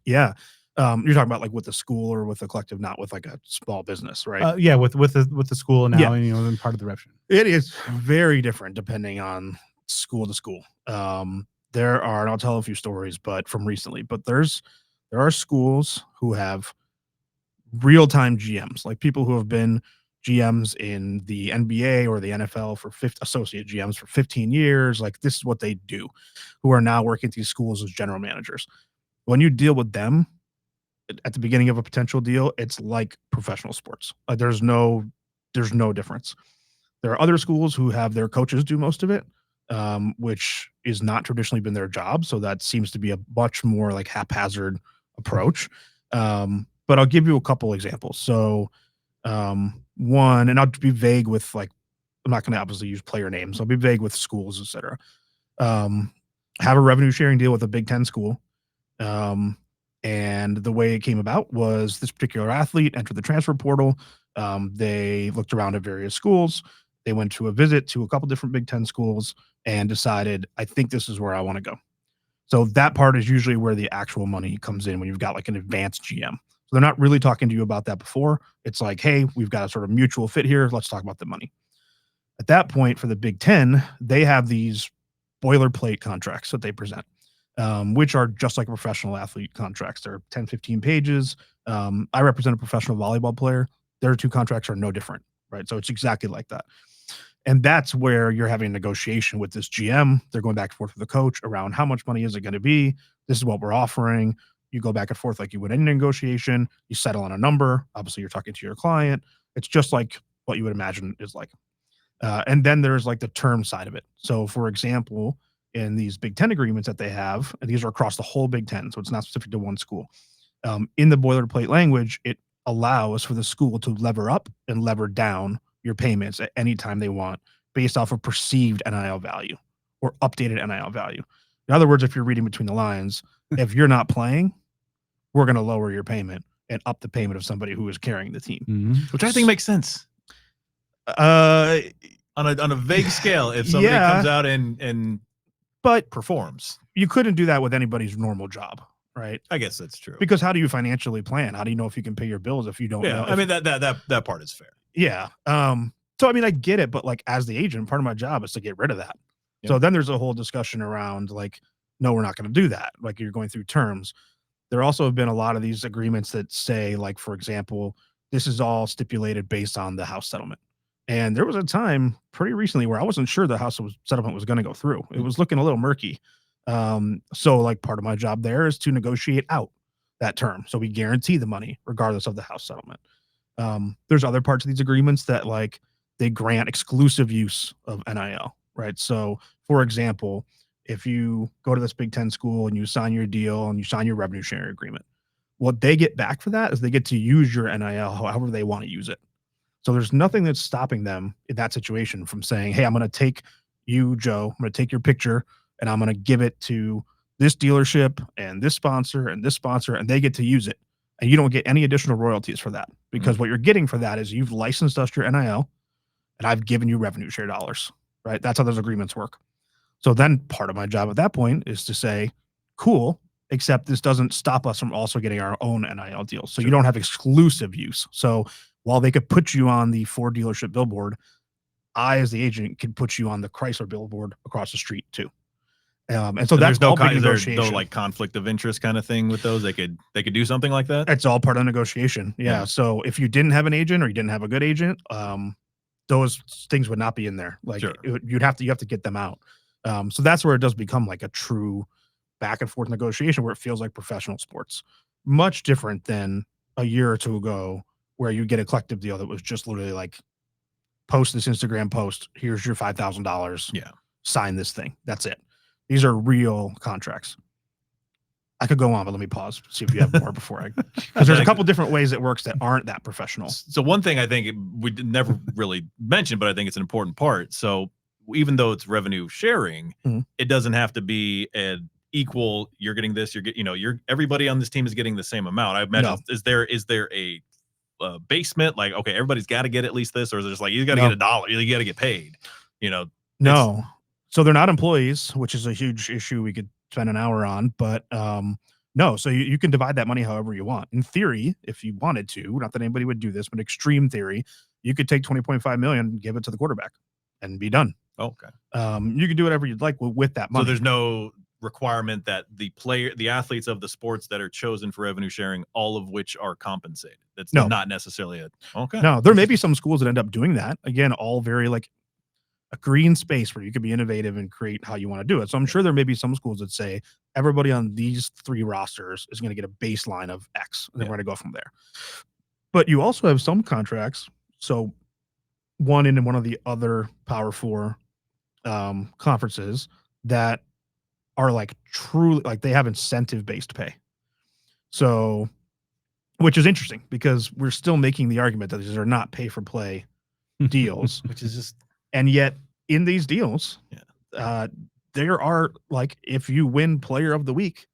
[SPEAKER 3] Yeah. You're talking about, like, with the school or with the collective, not with, like, a small business, right?
[SPEAKER 1] Yeah, with the school now, and part of the revenue.
[SPEAKER 3] It is very different depending on school to school. There are, and I'll tell a few stories, but from recently, but there are schools who have real-time GMs, like people who have been GMs in the NBA or the NFL for associate GMs for 15 years. Like, this is what they do, who are now working at these schools as general managers. When you deal with them at the beginning of a potential deal, it's like professional sports. Like, there's no difference. There are other schools who have their coaches do most of it, which is not traditionally been their job. So that seems to be a much more, like, haphazard approach. But I'll give you a couple examples. So one, and I'll be vague with, like, I'm not going to obviously use player names. I'll be vague with schools, etc. Have a revenue sharing deal with a Big Ten school. And the way it came about was this particular athlete entered the transfer portal. They looked around at various schools. They went to a visit to a couple different Big Ten schools and decided, I think this is where I want to go. So that part is usually where the actual money comes in, when you've got, like, an advanced GM. So they're not really talking to you about that before. It's like, hey, we've got a sort of mutual fit here. Let's talk about the money. At that point, for the Big Ten, they have these boilerplate contracts that they present, which are just like professional athlete contracts. They're 10, 15 pages. I represent a professional volleyball player. Their two contracts are no different, right? So it's exactly like that. And that's where you're having a negotiation with this GM. They're going back and forth with the coach around how much money is it going to be? This is what we're offering. You go back and forth like you would in a negotiation. You settle on a number. Obviously, you're talking to your client. It's just like what you would imagine is like. And then there's, like, the term side of it. So, for example, in these Big Ten agreements that they have, and these are across the whole Big Ten, so it's not specific to one school. In the boilerplate language, it allows for the school to lever up and lever down your payments at any time they want, based off of perceived NIL value or updated NIL value. In other words, if you're reading between the lines, if you're not playing, we're going to lower your payment and up the payment of somebody who is carrying the team,
[SPEAKER 2] which I think makes sense. On a vague scale, if somebody comes out and
[SPEAKER 3] but
[SPEAKER 2] performs,
[SPEAKER 3] you couldn't do that with anybody's normal job, right?
[SPEAKER 2] I guess that's true.
[SPEAKER 3] Because how do you financially plan? How do you know if you can pay your bills if you don't know?
[SPEAKER 2] I mean, that part is fair.
[SPEAKER 3] Yeah. So I mean, I get it, but, like, as the agent, part of my job is to get rid of that. Yeah. So then there's a whole discussion around, like, no, we're not going to do that. Like, you're going through terms. There also have been a lot of these agreements that say, like, for example, this is all stipulated based on the house settlement. And there was a time pretty recently where I wasn't sure the house settlement was going to go through. It was looking a little murky. So like part of my job there is to negotiate out that term. So we guarantee the money regardless of the house settlement. There's other parts of these agreements that like they grant exclusive use of NIL, right? So for example, if you go to this Big Ten school and you sign your deal and you sign your revenue sharing agreement, what they get back for that is they get to use your NIL however they want to use it. So there's nothing that's stopping them in that situation from saying, hey, I'm going to take you, Joe, I'm going to take your picture and I'm going to give it to this dealership and this sponsor, and they get to use it. And you don't get any additional royalties for that because what you're getting for that is you've licensed us your NIL and I've given you revenue share dollars, right? That's how those agreements work. So then part of my job at that point is to say, cool, except this doesn't stop us from also getting our own NIL deals. So you don't have exclusive use. So while they could put you on the Ford dealership billboard, I, as the agent, could put you on the Chrysler billboard across the street too. And so that's all big negotiation.
[SPEAKER 2] There's no like conflict of interest kind of thing with those. They could do something like that.
[SPEAKER 3] It's all part of the negotiation. Yeah. So if you didn't have an agent or you didn't have a good agent, those things would not be in there. Like you have to get them out. So that's where it does become like a true back and forth negotiation where it feels like professional sports. Much different than a year or two ago where you get a collective deal that was just literally like, post this Instagram post, here's your $5,000.
[SPEAKER 2] Yeah.
[SPEAKER 3] Sign this thing. That's it. These are real contracts. I could go on, but let me pause, see if you have more before because there's a couple different ways it works that aren't that professional.
[SPEAKER 2] So one thing I think we never really mentioned, but I think it's an important part. So even though it's revenue sharing, it doesn't have to be an equal, you're getting this, everybody on this team is getting the same amount. I imagine, is there a basement, like, okay, everybody's got to get at least this, or is it just like, you got to get $1, you got to get paid,
[SPEAKER 3] No. So they're not employees, which is a huge issue we could spend an hour on, but no. So you can divide that money however you want. In theory, if you wanted to, not that anybody would do this, but extreme theory, you could take 20.5 million and give it to the quarterback and be done.
[SPEAKER 2] Okay.
[SPEAKER 3] You can do whatever you'd like with that money.
[SPEAKER 2] So there's no requirement that the athletes of the sports that are chosen for revenue sharing, all of which are compensated. That's not necessarily
[SPEAKER 3] No, there may be some schools that end up doing that. Again, all very like a green space where you can be innovative and create how you want to do it. So I'm sure there may be some schools that say everybody on these 3 rosters is going to get a baseline of X, and then we're going to go from there. But you also have some contracts. So one in one of the other Power 4 conferences that are like truly like they have incentive-based pay. So, which is interesting because we're still making the argument that these are not pay-for-play deals,
[SPEAKER 2] which is just.
[SPEAKER 3] And yet in these deals, there are like, if you win player of the week,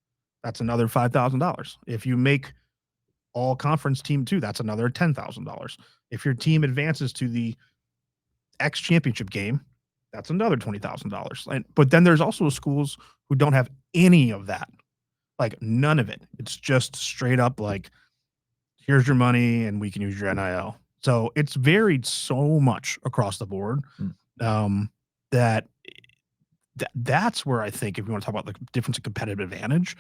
[SPEAKER 3] that's another $5,000. If you make all conference team 2, that's another $10,000. If your team advances to the X championship game, that's another $20,000. But then there's also schools who don't have any of that, like none of it. It's just straight up like, here's your money and we can use your NIL. So it's varied so much across the board that's where I think if you want to talk about the difference in competitive advantage,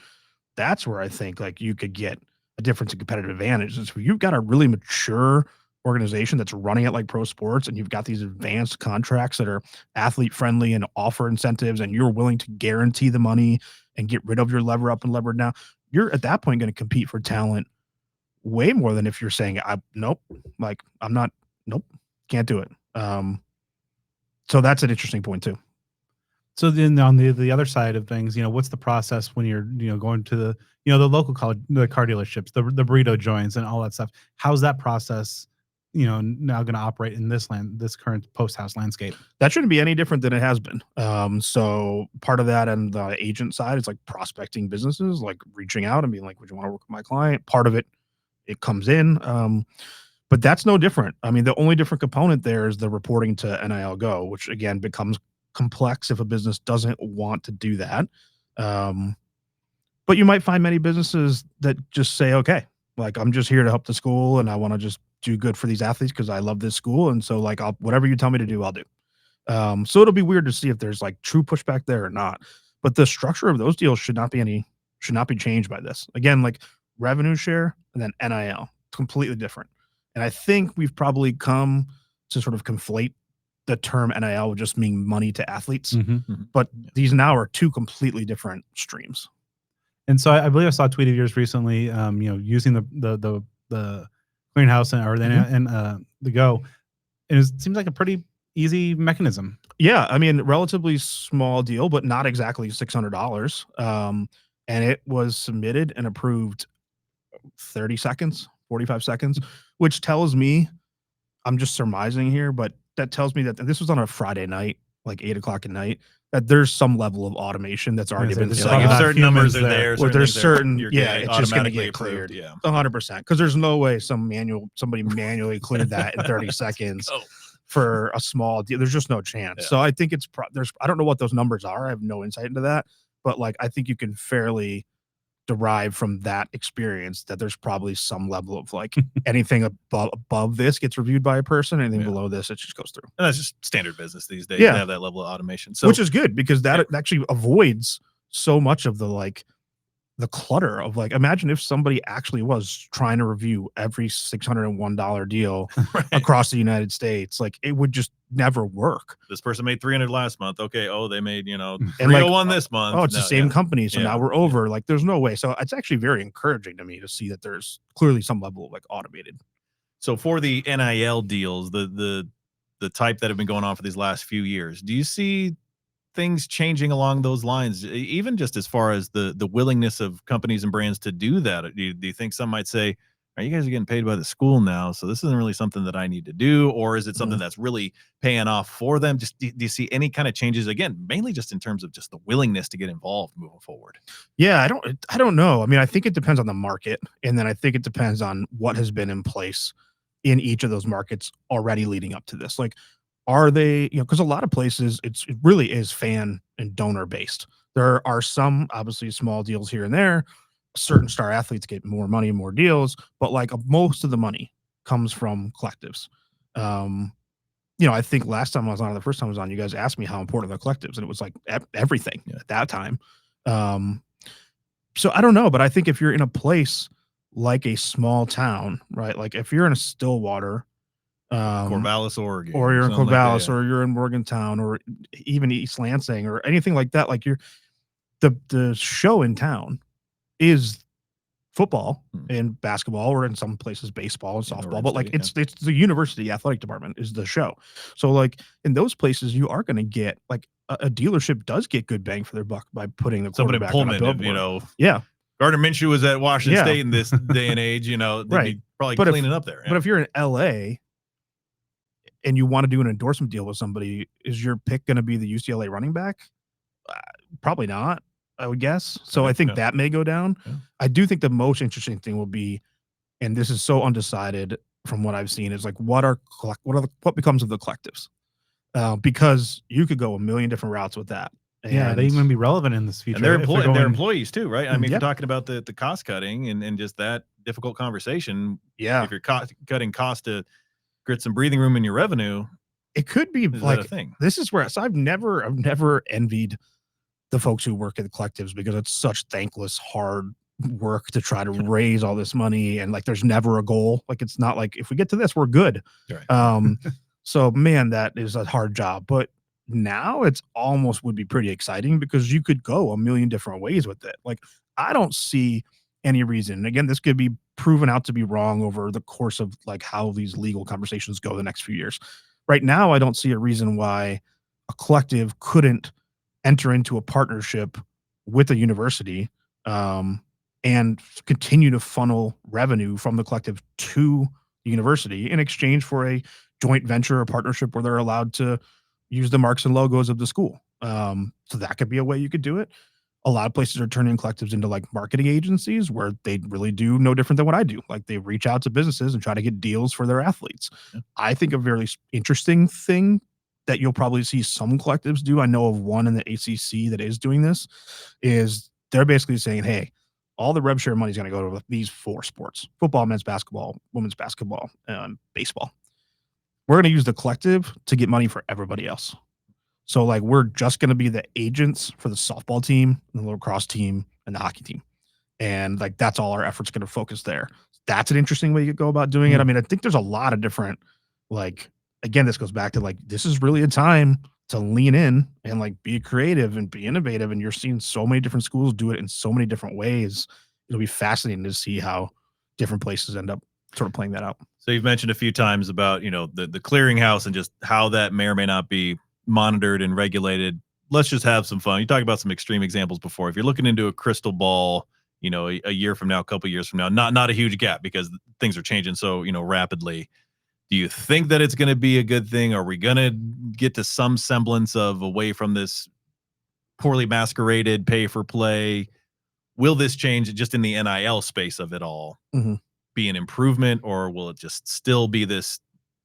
[SPEAKER 3] that's where I think like you could get a difference in competitive advantage. Is you've got a really mature organization that's running it like pro sports and you've got these advanced contracts that are athlete friendly and offer incentives and you're willing to guarantee the money and get rid of your lever up and lever down. You're at that point going to compete for talent way more than if you're saying, can't do it. So that's an interesting point too.
[SPEAKER 1] So then on the other side of things, what's the process when you're, going to the, the local college, the car dealerships, the burrito joints and all that stuff? How's that process, now going to operate in this current post-house landscape?
[SPEAKER 3] That shouldn't be any different than it has been. So part of that on the agent side is like prospecting businesses, like reaching out and being like, would you want to work with my client? Part of it comes in. But that's no different. I mean, the only different component there is the reporting to NIL Go, which again becomes complex if a business doesn't want to do that. But you might find many businesses that just say, okay, like I'm just here to help the school and I want to just do good for these athletes because I love this school. And so like whatever you tell me to do, I'll do. So it'll be weird to see if there's like true pushback there or not. But the structure of those deals should not be changed by this. Again, like revenue share and then NIL, completely different. And I think we've probably come to sort of conflate the term NIL with just mean money to athletes.
[SPEAKER 1] Mhm.
[SPEAKER 3] But these now are two completely different streams.
[SPEAKER 1] And so I believe I saw a tweet of yours recently, using the clearinghouse or the Go. And it seems like a pretty easy mechanism.
[SPEAKER 3] Yeah, I mean, relatively small deal, but not exactly $600. And it was submitted and approved 30 seconds, 45 seconds, which tells me, I'm just surmising here, but that tells me that this was on a Friday night, like 8 o'clock at night, that there's some level of automation that's already been
[SPEAKER 1] there's
[SPEAKER 3] set
[SPEAKER 2] Like if
[SPEAKER 1] not
[SPEAKER 3] up.
[SPEAKER 2] certain numbers are
[SPEAKER 1] humans
[SPEAKER 2] there,
[SPEAKER 3] Well, there's
[SPEAKER 2] things are-
[SPEAKER 3] certain,
[SPEAKER 2] you're
[SPEAKER 3] yeah,
[SPEAKER 2] getting
[SPEAKER 3] it's just going to
[SPEAKER 2] automatically
[SPEAKER 3] get cleared.
[SPEAKER 2] approved, yeah.
[SPEAKER 3] 100%. Because there's no way somebody manually cleared that in 30 seconds
[SPEAKER 2] Oh,
[SPEAKER 3] for a small deal. There's just no chance.
[SPEAKER 2] Yeah.
[SPEAKER 3] So I think I don't know what those numbers are. I have no insight into that. But like, I think you can fairly derive from that experience that there's probably some level of like anything above this gets reviewed by a person, anything below this, it just goes through.
[SPEAKER 2] and that's just standard business these days.
[SPEAKER 3] Yeah.
[SPEAKER 2] To have that level of automation. So
[SPEAKER 3] Which is good because that actually avoids so much of the clutter of like, imagine if somebody actually was trying to review every $601 deal
[SPEAKER 2] right.
[SPEAKER 3] across the United States. Like it would just never work.
[SPEAKER 2] This person made 300 last month. Okay. Oh, they made,
[SPEAKER 3] And like,
[SPEAKER 2] 301 this month.
[SPEAKER 3] oh, it's
[SPEAKER 2] No,
[SPEAKER 3] the same
[SPEAKER 2] yeah.
[SPEAKER 3] company. So
[SPEAKER 2] Yeah.
[SPEAKER 3] now we're over. Like there's no way. So it's actually very encouraging to me to see that there's clearly some level of like automated.
[SPEAKER 2] So for the NIL deals, the type that have been going on for these last few years, do you see things changing along those lines, even just as far as the willingness of companies and brands to do that? Do you think some might say, "Are you guys getting paid by the school now, so this isn't really something that I need to do," or is it something that's really paying off for them? Just do you see any kind of changes again, mainly just in terms of just the willingness to get involved moving forward?
[SPEAKER 3] Yeah, I don't know. I mean, I think it depends on the market, and then I think it depends on what has been in place in each of those markets already leading up to this. Like, are they, because a lot of places it really is fan and donor based. There are some obviously small deals here and there. Certain star athletes get more money, more deals, but like most of the money comes from collectives. I think last time I was on, the first time I was on, you guys asked me how important are the collectives, and it was like everything at that time. So I don't know, but I think if you're in a place like a small town, right? Like if you're in a Stillwater,
[SPEAKER 2] Corvallis, Oregon,
[SPEAKER 3] or you're in
[SPEAKER 2] something like
[SPEAKER 3] Corvallis,
[SPEAKER 2] that, yeah.
[SPEAKER 3] or you're in Morgantown, or even East Lansing, or anything like that, like the show in town is football and basketball, or in some places baseball and softball, but like it's the university athletic department is the show. So like in those places, you are going to get like a dealership does get good bang for their buck by putting the
[SPEAKER 2] Somebody
[SPEAKER 3] quarterback on a
[SPEAKER 2] Pullman,
[SPEAKER 3] billboard. Yeah.
[SPEAKER 2] Gardner Minshew was at Washington
[SPEAKER 3] Yeah.
[SPEAKER 2] State in this day and age, they'd
[SPEAKER 3] Right.
[SPEAKER 2] be probably
[SPEAKER 3] But
[SPEAKER 2] cleaning up there.
[SPEAKER 3] But if you're in LA and you want to do an endorsement deal with somebody, is your pick going to be the UCLA running back? Probably not, I would guess. So I think that may go down.
[SPEAKER 2] Yeah.
[SPEAKER 3] I do think the most interesting thing will be, and this is so undecided from what I've seen, is like what becomes of the collectives? Because you could go a million different routes with that.
[SPEAKER 1] Yeah, they even be relevant in this future.
[SPEAKER 2] And they're employees too, right? I mean,
[SPEAKER 3] Yeah.
[SPEAKER 2] you're talking about the cost cutting and just that difficult conversation.
[SPEAKER 3] Yeah.
[SPEAKER 2] If you're cutting cost to get some breathing room in your revenue,
[SPEAKER 3] it could be
[SPEAKER 2] is
[SPEAKER 3] like
[SPEAKER 2] that a thing?
[SPEAKER 3] This is where, so I've never envied the folks who work at the collectives because it's such thankless, hard work to try to raise all this money, and like there's never a goal. Like it's not like if we get to this, we're good.
[SPEAKER 2] Right.
[SPEAKER 3] So man, that is a hard job. But now it's almost would be pretty exciting because you could go a million different ways with it. Like I don't see any reason. And again, this could be proven out to be wrong over the course of like how these legal conversations go the next few years. Right now, I don't see a reason why a collective couldn't enter into a partnership with a university and continue to funnel revenue from the collective to the university in exchange for a joint venture or partnership where they're allowed to use the marks and logos of the school. So that could be a way you could do it. A lot of places are turning collectives into like marketing agencies where they really do no different than what I do. Like they reach out to businesses and try to get deals for their athletes. Yeah. I think a very interesting thing that you'll probably see some collectives do, I know of one in the ACC that is doing this, is they're basically saying, hey, all the rev share money is going to go to these 4 sports: football, men's basketball, women's basketball, and baseball. We're going to use the collective to get money for everybody else. So like we're just going to be the agents for the softball team, the lacrosse team, and the hockey team. And like that's all our efforts going to focus there. That's an interesting way you could go about doing it. I mean, I think there's a lot of different like again, this goes back to like, this is really a time to lean in and like be creative and be innovative. And you're seeing so many different schools do it in so many different ways. It'll be fascinating to see how different places end up sort of playing that out.
[SPEAKER 2] So you've mentioned a few times about, the clearinghouse and just how that may or may not be monitored and regulated. Let's just have some fun. You talked about some extreme examples before. If you're looking into a crystal ball, a year from now, a couple years from now, not a huge gap because things are changing so, rapidly. Do you think that it's going to be a good thing? Are we going to get to some semblance of away from this poorly masqueraded pay for play? Will this change just in the NIL space of it all be an improvement, or will it just still be this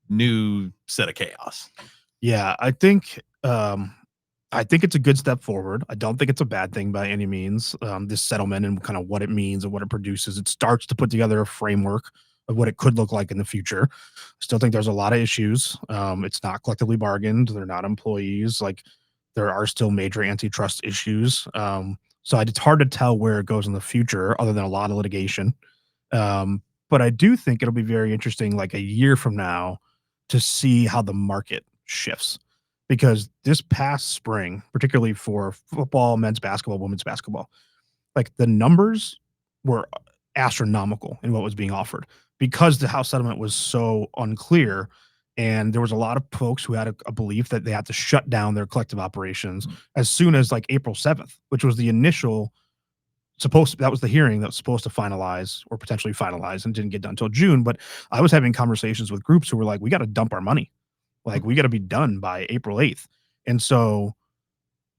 [SPEAKER 2] new set of chaos?
[SPEAKER 3] Yeah, I think it's a good step forward. I don't think it's a bad thing by any means. This settlement and kind of what it means and what it produces, it starts to put together a framework of what it could look like in the future. I still think there's a lot of issues. It's not collectively bargained. They're not employees. Like, there are still major antitrust issues. So it's hard to tell where it goes in the future, other than a lot of litigation. But I do think it'll be very interesting, like a year from now, to see how the market shifts. Because this past spring, particularly for football, men's basketball, women's basketball, like the numbers were astronomical in what was being offered because the house settlement was so unclear. And there was a lot of folks who had a belief that they had to shut down their collective operations as soon as like April 7th, which was the initial that was the hearing that was supposed to finalize or potentially finalize and didn't get done until June. But I was having conversations with groups who were like, we got to dump our money. Like, we got to be done by April 8th. And so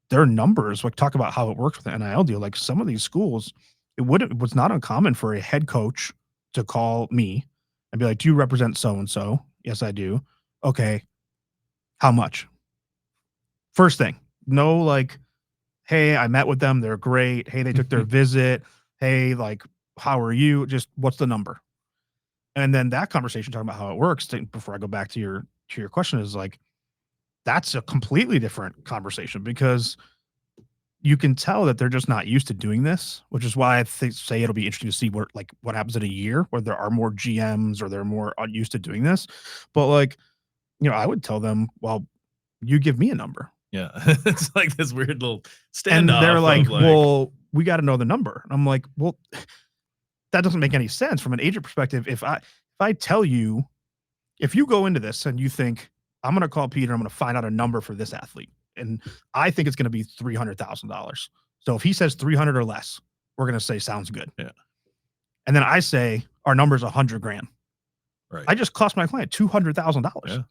[SPEAKER 3] their numbers, like, talk about how it works with the NIL deal. Like, some of these schools, it was not uncommon for a head coach to call me and be like, do you represent so-and-so? Yes, I do. Okay. How much? First thing, no, like, hey, I met with them. They're great. Hey, they took their visit. Hey, like, how are you? Just what's the number? And then that conversation talking about how it works, before I go back to your question, is like, that's a completely different conversation, because you can tell that they're just not used to doing this, which is why I say it'll be interesting to see what happens in a year where there are more GMs or they're more used to doing this. But like, I would tell them, well, you give me a number.
[SPEAKER 2] Yeah. It's like this weird little standoff.
[SPEAKER 3] And they're like, well, we got to know the number. And I'm like, well, that doesn't make any sense from an agent perspective. If I tell you, if you go into this and you think, I'm going to call Peter, I'm going to find out a number for this athlete, and I think it's going to be $300,000. So if he says 300 or less, we're going to say, sounds good.
[SPEAKER 2] Yeah.
[SPEAKER 3] And then I say, our number's $100,000.
[SPEAKER 2] Right.
[SPEAKER 3] I just cost my client $200,000.
[SPEAKER 2] Yeah.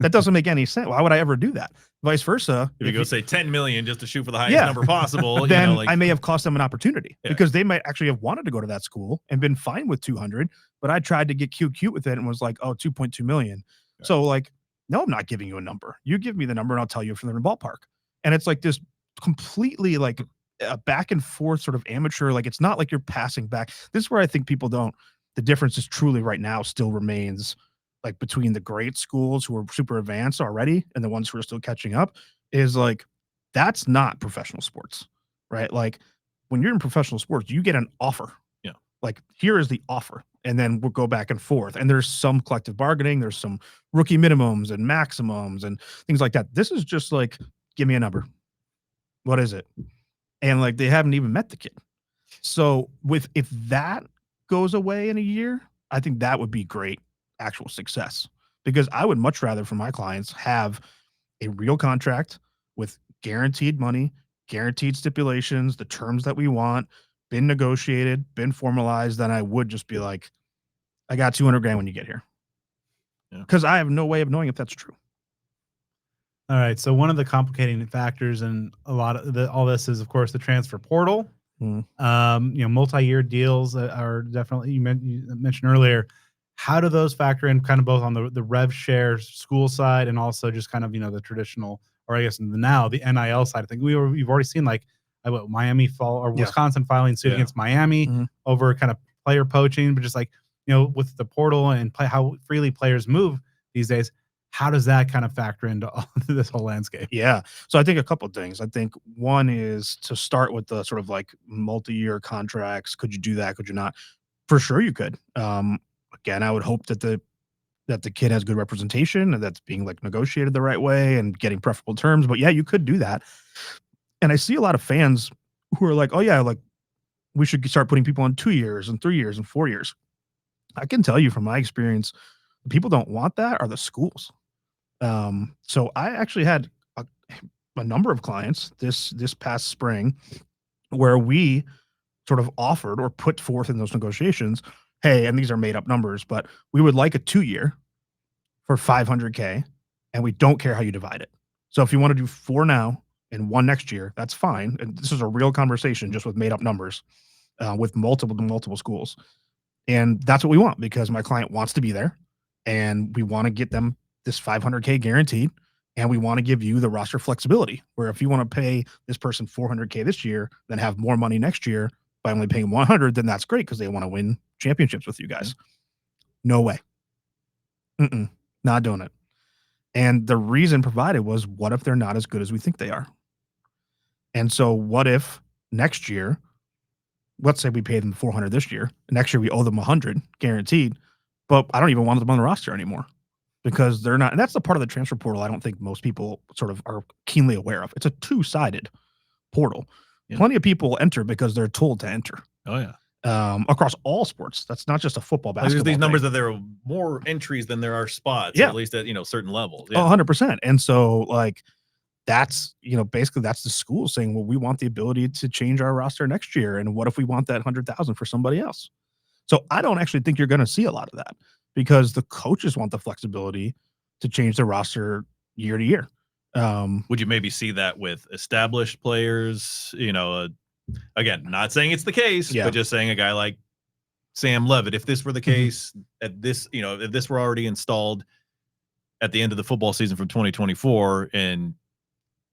[SPEAKER 3] That doesn't make any sense. Why would I ever do that? Vice versa.
[SPEAKER 2] If you go say 10 million just to shoot for the highest number possible,
[SPEAKER 3] then I may have cost them an opportunity, because they might actually have wanted to go to that school and been fine with 200, but I tried to get cute with it and was like, oh, 2.2 million. Yeah. So like, no, I'm not giving you a number. You give me the number and I'll tell you if they're in the ballpark. And it's like this completely like a back and forth sort of amateur. Like, it's not like you're passing back. This is where I think the difference is truly right now still remains, like, between the great schools who are super advanced already and the ones who are still catching up, is like, that's not professional sports, right? Like, when you're in professional sports, you get an offer.
[SPEAKER 2] Yeah.
[SPEAKER 3] Like, here is the offer. And then we'll go back and forth. And there's some collective bargaining. There's some rookie minimums and maximums and things like that. This is just like, give me a number. What is it? And like, they haven't even met the kid. So if that goes away in a year, I think that would be great actual success, because I would much rather, for my clients, have a real contract with guaranteed money, guaranteed stipulations, the terms that we want, been negotiated, been formalized, than I would just be like, I got $200,000 when you get here. Because I have no way of knowing if that's true.
[SPEAKER 1] All right. So one of the complicating factors in a lot of all this is, of course, the transfer portal. Multi-year deals are definitely, you mentioned earlier. How do those factor in, kind of both on the rev share school side and also just kind of, the traditional, or I guess the NIL side of things? We've already seen like Miami Wisconsin filing suit against Miami over kind of player poaching, but just like, with the portal and how freely players move these days, how does that kind of factor into this whole landscape?
[SPEAKER 3] Yeah. So I think a couple of things. I think one is to start with the sort of like multi-year contracts. Could you do that? Could you not? For sure you could. Again, I would hope that the that the kid has good representation and that's being like negotiated the right way and getting preferable terms. But yeah, you could do that. And I see a lot of fans who are like, oh yeah, like we should start putting people on 2 years and 3 years and 4 years. I can tell you from my experience, the people don't want that are the schools. So I actually had a number of clients this past spring where we sort of offered or put forth in those negotiations, hey, and these are made up numbers, but we would like a 2-year for $500K, and we don't care how you divide it. So if you want to do 4 now and 1 next year, that's fine. And this is a real conversation just with made up numbers with multiple schools. And that's what we want because my client wants to be there and we want to get them this $500K guaranteed. And we want to give you the roster flexibility where if you want to pay this person $400K this year, then have more money next year by only paying 100, then that's great because they want to win championships with you guys. No way. Not doing it. And the reason provided was, what if they're not as good as we think they are? And so what if next year, let's say we pay them 400 this year, next year we owe them 100 guaranteed, but I don't even want them on the roster anymore because they're not. And that's the part of the transfer portal I don't think most people sort of are keenly aware of. It's a 2-sided portal. Yeah. Plenty of people enter because they're told to enter.
[SPEAKER 2] Oh yeah.
[SPEAKER 3] Across all sports. That's not just a football, basketball.
[SPEAKER 2] There's these numbers that there are more entries than there are spots, at least at certain levels.
[SPEAKER 3] Yeah. 100%. And so like that's, basically that's the school saying, well, we want the ability to change our roster next year. And what if we want that 100,000 for somebody else? So I don't actually think you're going to see a lot of that because the coaches want the flexibility to change the roster year to year.
[SPEAKER 2] Would you maybe see that with established players, again, not saying it's the case, but just saying a guy like Sam Levitt, if this were the case at this, if this were already installed at the end of the football season from 2024 and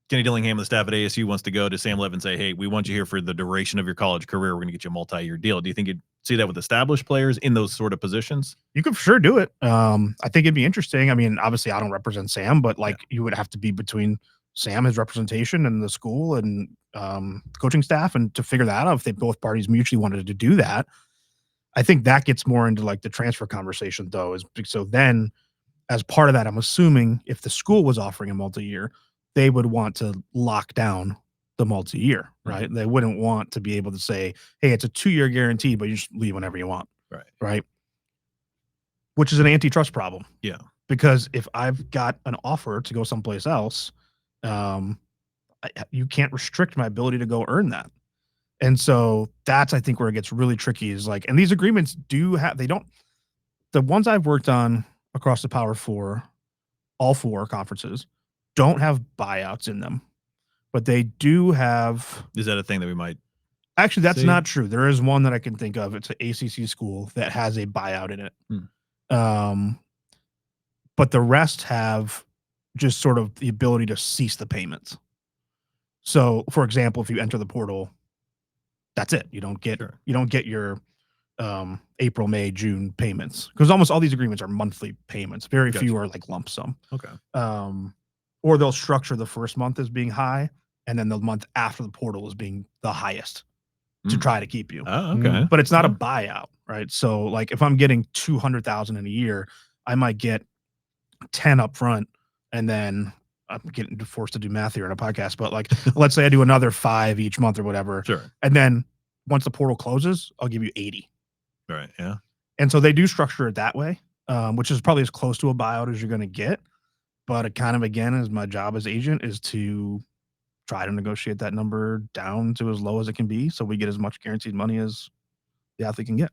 [SPEAKER 2] Kenny Dillingham, the staff at ASU wants to go to Sam Levitt and say, hey, we want you here for the duration of your college career. We're going to get you a multi-year deal. Do you think you'd see that with established players in those sort of positions?
[SPEAKER 3] You could for sure do it. I think it'd be interesting. I mean, obviously I don't represent Sam, but you would have to be between Sam, his representation, and the school and coaching staff, and to figure that out if they both parties mutually wanted to do that. I think that gets more into like the transfer conversation though, is so then as part of that, I'm assuming if the school was offering a multi-year, they would want to lock down the multi-year, right? They wouldn't want to be able to say, hey, it's a 2-year guarantee, but you just leave whenever you want. Right. Which is an antitrust problem.
[SPEAKER 2] Yeah.
[SPEAKER 3] Because if I've got an offer to go someplace else, you can't restrict my ability to go earn that. And so that's, I think, where it gets really tricky is like, and these agreements the ones I've worked on across the Power 4, all 4 conferences, don't have buyouts in them, but they do have.
[SPEAKER 2] Is that a thing that we might?
[SPEAKER 3] Actually, that's not true. There is one that I can think of. It's an ACC school that has a buyout in it. But the rest have just sort of the ability to cease the payments. So, for example, if you enter the portal, that's it. You don't get your April, May, June payments because almost all these agreements are monthly payments. Very few are like lump sum.
[SPEAKER 2] Okay.
[SPEAKER 3] Or they'll structure the first month as being high, and then the month after the portal as being the highest to try to keep you.
[SPEAKER 2] Oh, okay.
[SPEAKER 3] But it's not a buyout, right? So, like, if I'm getting 200,000 in a year, I might get 10 up front, and then I'm getting forced to do math here in a podcast. But like, let's say I do another 5 each month or whatever.
[SPEAKER 2] Sure.
[SPEAKER 3] And then once the portal closes, I'll give you 80.
[SPEAKER 2] Right. Yeah.
[SPEAKER 3] And so they do structure it that way, which is probably as close to a buyout as you're going to get. But it kind of, again, is my job as agent is to try to negotiate that number down to as low as it can be so we get as much guaranteed money as the athlete can get.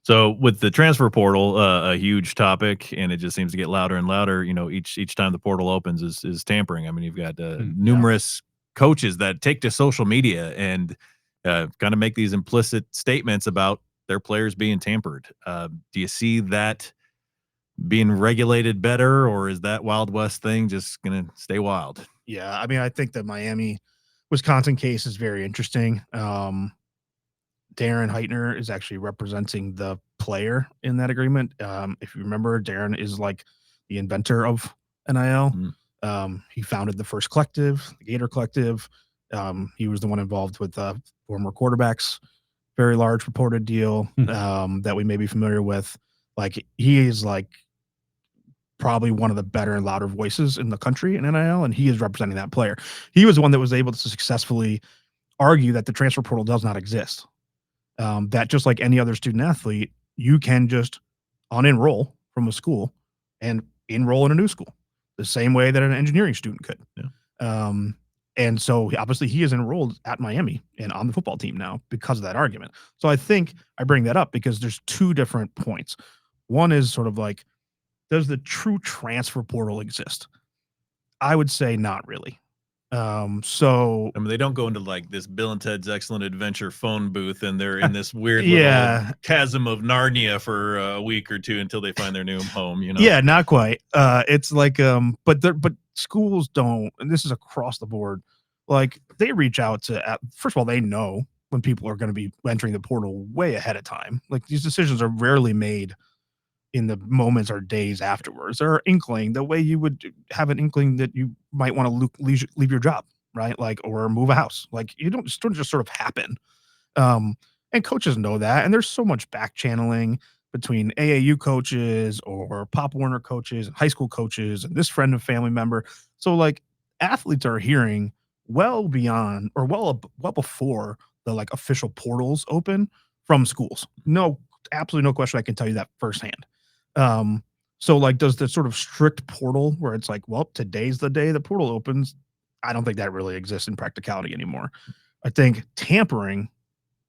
[SPEAKER 2] So with the transfer portal, a huge topic, and it just seems to get louder and louder. Each time the portal opens is tampering. I mean, you've got numerous coaches that take to social media and kind of make these implicit statements about their players being tampered. Do you see that being regulated better, or is that Wild West thing just going to stay wild?
[SPEAKER 3] Yeah, I mean, I think the Miami, Wisconsin case is very interesting. Darren Heitner is actually representing the player in that agreement. If you remember, Darren is like the inventor of NIL. He founded the first collective, the Gator Collective. He was the one involved with former quarterbacks, very large purported deal that we may be familiar with. Like, he is like probably one of the better and louder voices in the country in NIL, and he is representing that player. He was the one that was able to successfully argue that the transfer portal does not exist. That just like any other student athlete, you can just unenroll from a school and enroll in a new school the same way that an engineering student could.
[SPEAKER 2] Yeah.
[SPEAKER 3] And so obviously he is enrolled at Miami and on the football team now because of that argument. So I think I bring that up because there's two different points. One is sort of like, does the true transfer portal exist? I would say not really. So
[SPEAKER 2] I mean, they don't go into like this Bill and Ted's Excellent Adventure phone booth and they're in this weird
[SPEAKER 3] yeah,
[SPEAKER 2] little chasm of Narnia for a week or two until they find their new home, you know?
[SPEAKER 3] yeah, not quite. It's like, but schools don't, and this is across the board. Like they reach out to, first of all, they know when people are going to be entering the portal way ahead of time. Like these decisions are rarely made in the moments or days afterwards. There are inkling the way you would have an inkling that you might want to leave your job, right? Like, or move a house. Like you don't just sort of happen. And coaches know that. And there's so much back channeling between AAU coaches or Pop Warner coaches and high school coaches and this friend and family member. So like athletes are hearing well beyond or well before the like official portals open from schools. No, absolutely no question. I can tell you that firsthand. So like, does the sort of strict portal where it's like, well, today's the day the portal opens? I don't think that really exists in practicality anymore. I think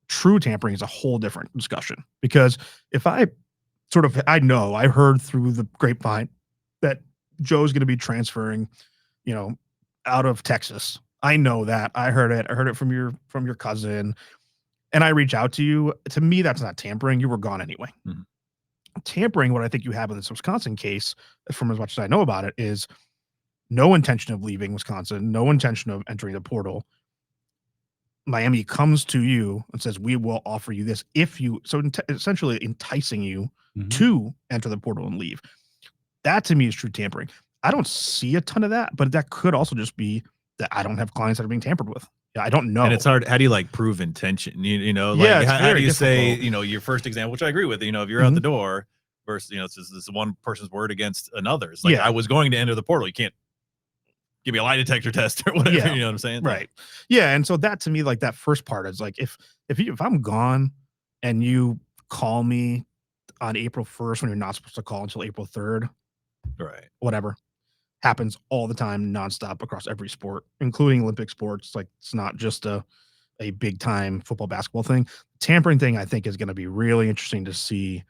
[SPEAKER 3] true tampering is a whole different discussion because if I heard through the grapevine that Joe's going to be transferring, out of Texas. I know that. I heard it from your cousin, and I reach out to you. To me, that's not tampering. You were gone anyway.
[SPEAKER 2] Mhm.
[SPEAKER 3] Tampering, what I think you have in this Wisconsin case, from as much as I know about it, is no intention of leaving Wisconsin, no intention of entering the portal. Miami comes to you and says, we will offer you this if you, essentially enticing you to enter the portal and leave. That to me is true tampering. I don't see a ton of that, but that could also just be that I don't have clients that are being tampered with. Yeah, I don't know.
[SPEAKER 2] And it's hard. How do you like prove intention? Like,
[SPEAKER 3] Yeah,
[SPEAKER 2] how do you say,
[SPEAKER 3] difficult.
[SPEAKER 2] your first example, which I agree with, if you're out the door versus, it's just this one person's word against another's. Like,
[SPEAKER 3] Yeah.
[SPEAKER 2] I was going to enter the portal. You can't give me a lie detector test or whatever.
[SPEAKER 3] Yeah.
[SPEAKER 2] You know what I'm saying?
[SPEAKER 3] Right. Yeah. And so that to me, like that first part is like, if I'm gone and you call me on April 1st when you're not supposed to call until April 3rd,
[SPEAKER 2] right.
[SPEAKER 3] Whatever. Happens all the time, nonstop across every sport, including Olympic sports. Like it's not just a big time football, basketball thing. Tampering thing, I think, is going to be really interesting to see,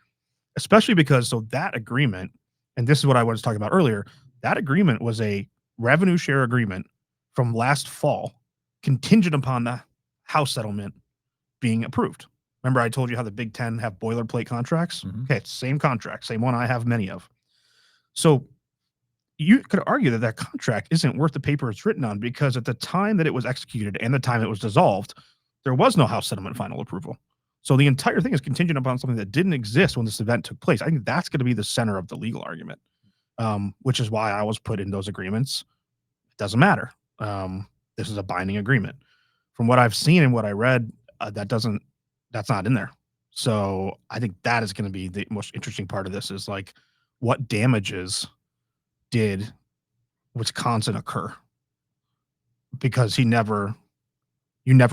[SPEAKER 3] especially because that agreement, and this is what I was talking about earlier, that agreement was a revenue share agreement from last fall, contingent upon the house settlement being approved. Remember, I told you how the Big Ten have boilerplate contracts?
[SPEAKER 2] Mhm.
[SPEAKER 3] Okay, it's same contract, same one I have many of. So you could argue that contract isn't worth the paper it's written on because at the time that it was executed and the time it was dissolved, there was no house settlement final approval. So the entire thing is contingent upon something that didn't exist when this event took place. I think that's going to be the center of the legal argument, which is why I was put in those agreements. It doesn't matter. This is a binding agreement. From what I've seen and what I read, that's not in there. So I think that is going to be the most interesting part of this is like, what damages did Wisconsin occur? Because you never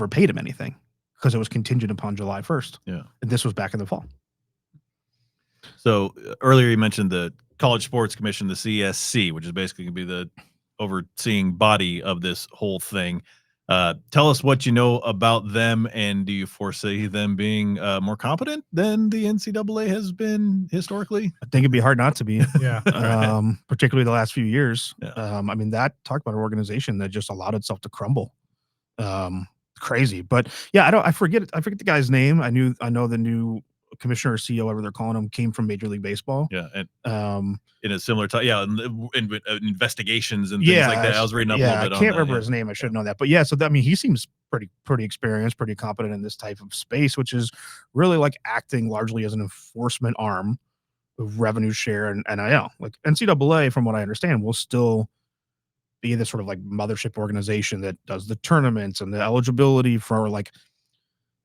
[SPEAKER 3] paid him anything because it was contingent upon July 1st.
[SPEAKER 2] Yeah.
[SPEAKER 3] And this was back in the fall.
[SPEAKER 2] So earlier you mentioned the College Sports Commission, the CSC, which is basically going to be the overseeing body of this whole thing. Tell us what you know about them, and do you foresee them being more competent than the NCAA has been historically?
[SPEAKER 3] I think it'd be hard not to be.
[SPEAKER 1] Yeah.
[SPEAKER 3] Particularly the last few years.
[SPEAKER 2] Yeah.
[SPEAKER 3] I mean, talk about an organization that just allowed itself to crumble. Crazy. But yeah, I forget the guy's name. I know the new commissioner or CEO, whatever they're calling him, came from Major League Baseball.
[SPEAKER 2] Yeah. And in a similar time, in investigations and things like that. I was reading up a little bit on that.
[SPEAKER 3] I can't remember his name. I should know that. But yeah, so he seems pretty experienced, pretty competent in this type of space, which is really like acting largely as an enforcement arm of revenue share and NIL. Like NCAA, from what I understand, will still be this sort of like mothership organization that does the tournaments and the eligibility for like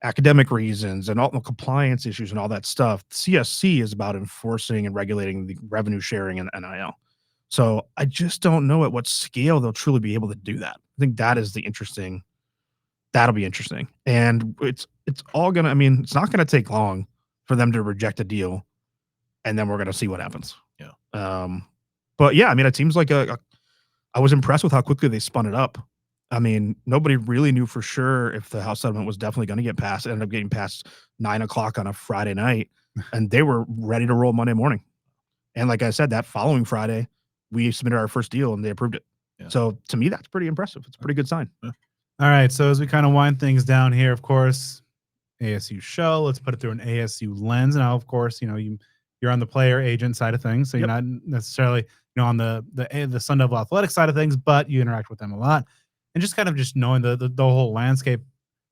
[SPEAKER 3] academic reasons and all the compliance issues and all that stuff. CSC is about enforcing and regulating the revenue sharing and NIL. So I just don't know at what scale they'll truly be able to do that. I think that is the interesting. That'll be interesting, and it's all gonna. I mean, it's not gonna take long for them to reject a deal, and then we're gonna see what happens.
[SPEAKER 2] Yeah.
[SPEAKER 3] But yeah, I mean, it seems like I was impressed with how quickly they spun it up. I mean, nobody really knew for sure if the House settlement was definitely going to get passed. It ended up getting passed 9 o'clock on a Friday night, and they were ready to roll Monday morning. And like I said, that following Friday, we submitted our first deal and they approved it.
[SPEAKER 2] Yeah.
[SPEAKER 3] So to me, that's pretty impressive. It's a pretty good sign.
[SPEAKER 1] All right. So as we kind of wind things down here, of course, ASU show. Let's put it through an ASU lens. Now, of course, you're on the player agent side of things, so you're not necessarily on the Sun Devil athletic side of things, but you interact with them a lot, and just kind of just knowing the whole landscape.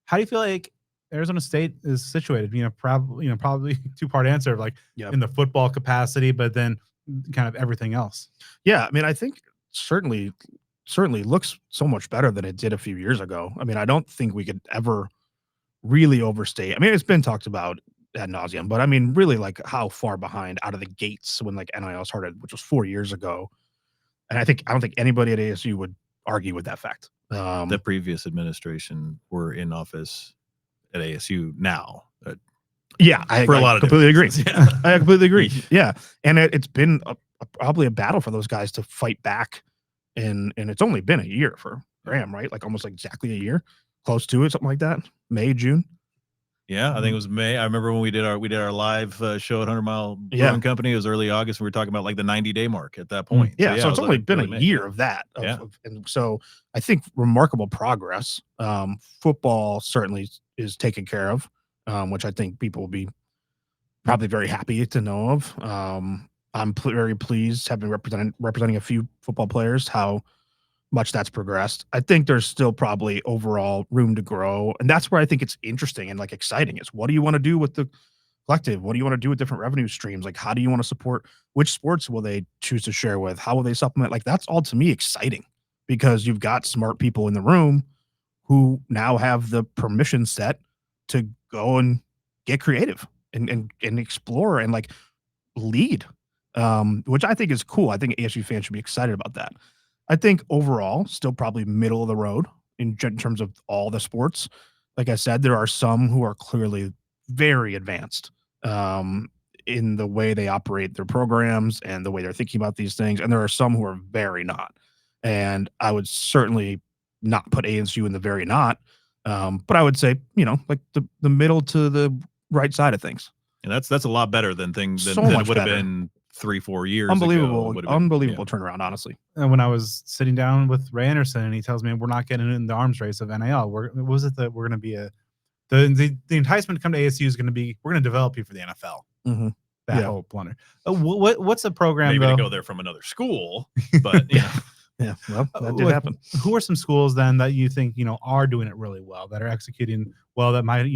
[SPEAKER 1] How do you feel like Arizona State is situated? Probably two-part answer, like in the football capacity, but then kind of everything else.
[SPEAKER 3] Yeah, I mean, I think certainly looks so much better than it did a few years ago. I mean, I don't think we could ever really overstate. I mean, it's been talked about ad nauseum, but I mean, really, like how far behind out of the gates when like NIL started, which was 4 years ago. And I don't think anybody at ASU would argue with that fact.
[SPEAKER 2] The previous administration were in office at ASU now.
[SPEAKER 3] I completely agree.
[SPEAKER 2] Yeah.
[SPEAKER 3] I completely agree. Yeah, and it's been probably a battle for those guys to fight back, and it's only been a year for Graham, right? Like almost exactly a year, close to it, something like that. May, June.
[SPEAKER 2] Yeah, I think it was May. I remember when we did our live show at 100 Mile Brewing Company. It was early August. We were talking about like the 90-day mark at that point.
[SPEAKER 3] Yeah, so it's only been a year of that. And so I think remarkable progress. Football certainly is taken care of, which I think people will be probably very happy to know of. I'm very pleased having representing a few football players, how much that's progressed. I think there's still probably overall room to grow. And that's where I think it's interesting and like exciting is what do you want to do with the collective? What do you want to do with different revenue streams? Like, how do you want to support which sports will they choose to share with? How will they supplement? Like, that's all to me exciting because you've got smart people in the room who now have the permission set to go and get creative and explore and like lead, which I think is cool. I think ASU fans should be excited about that. I think overall, still probably middle of the road in terms of all the sports. Like I said, there are some who are clearly very advanced in the way they operate their programs and the way they're thinking about these things. And there are some who are very not. And I would certainly not put ASU in the very not. But I would say, like the middle to the right side of things.
[SPEAKER 2] And that's a lot better than things than
[SPEAKER 3] So
[SPEAKER 2] it would have been 3-4 years
[SPEAKER 3] unbelievable
[SPEAKER 2] ago.
[SPEAKER 3] Unbelievable turnaround, honestly.
[SPEAKER 1] And when I was sitting down with Ray Anderson and he tells me we're not getting in the arms race of NIL, what was it that we're going to be the enticement to come to ASU is going to be we're going to develop you for the NFL.
[SPEAKER 3] Mm-hmm.
[SPEAKER 1] That whole blunder. What's a program
[SPEAKER 2] maybe
[SPEAKER 1] though?
[SPEAKER 2] to go there from another school, but
[SPEAKER 3] yeah, well, that did happen.
[SPEAKER 1] Who are some schools then that you think are doing it really well, that are executing well, that might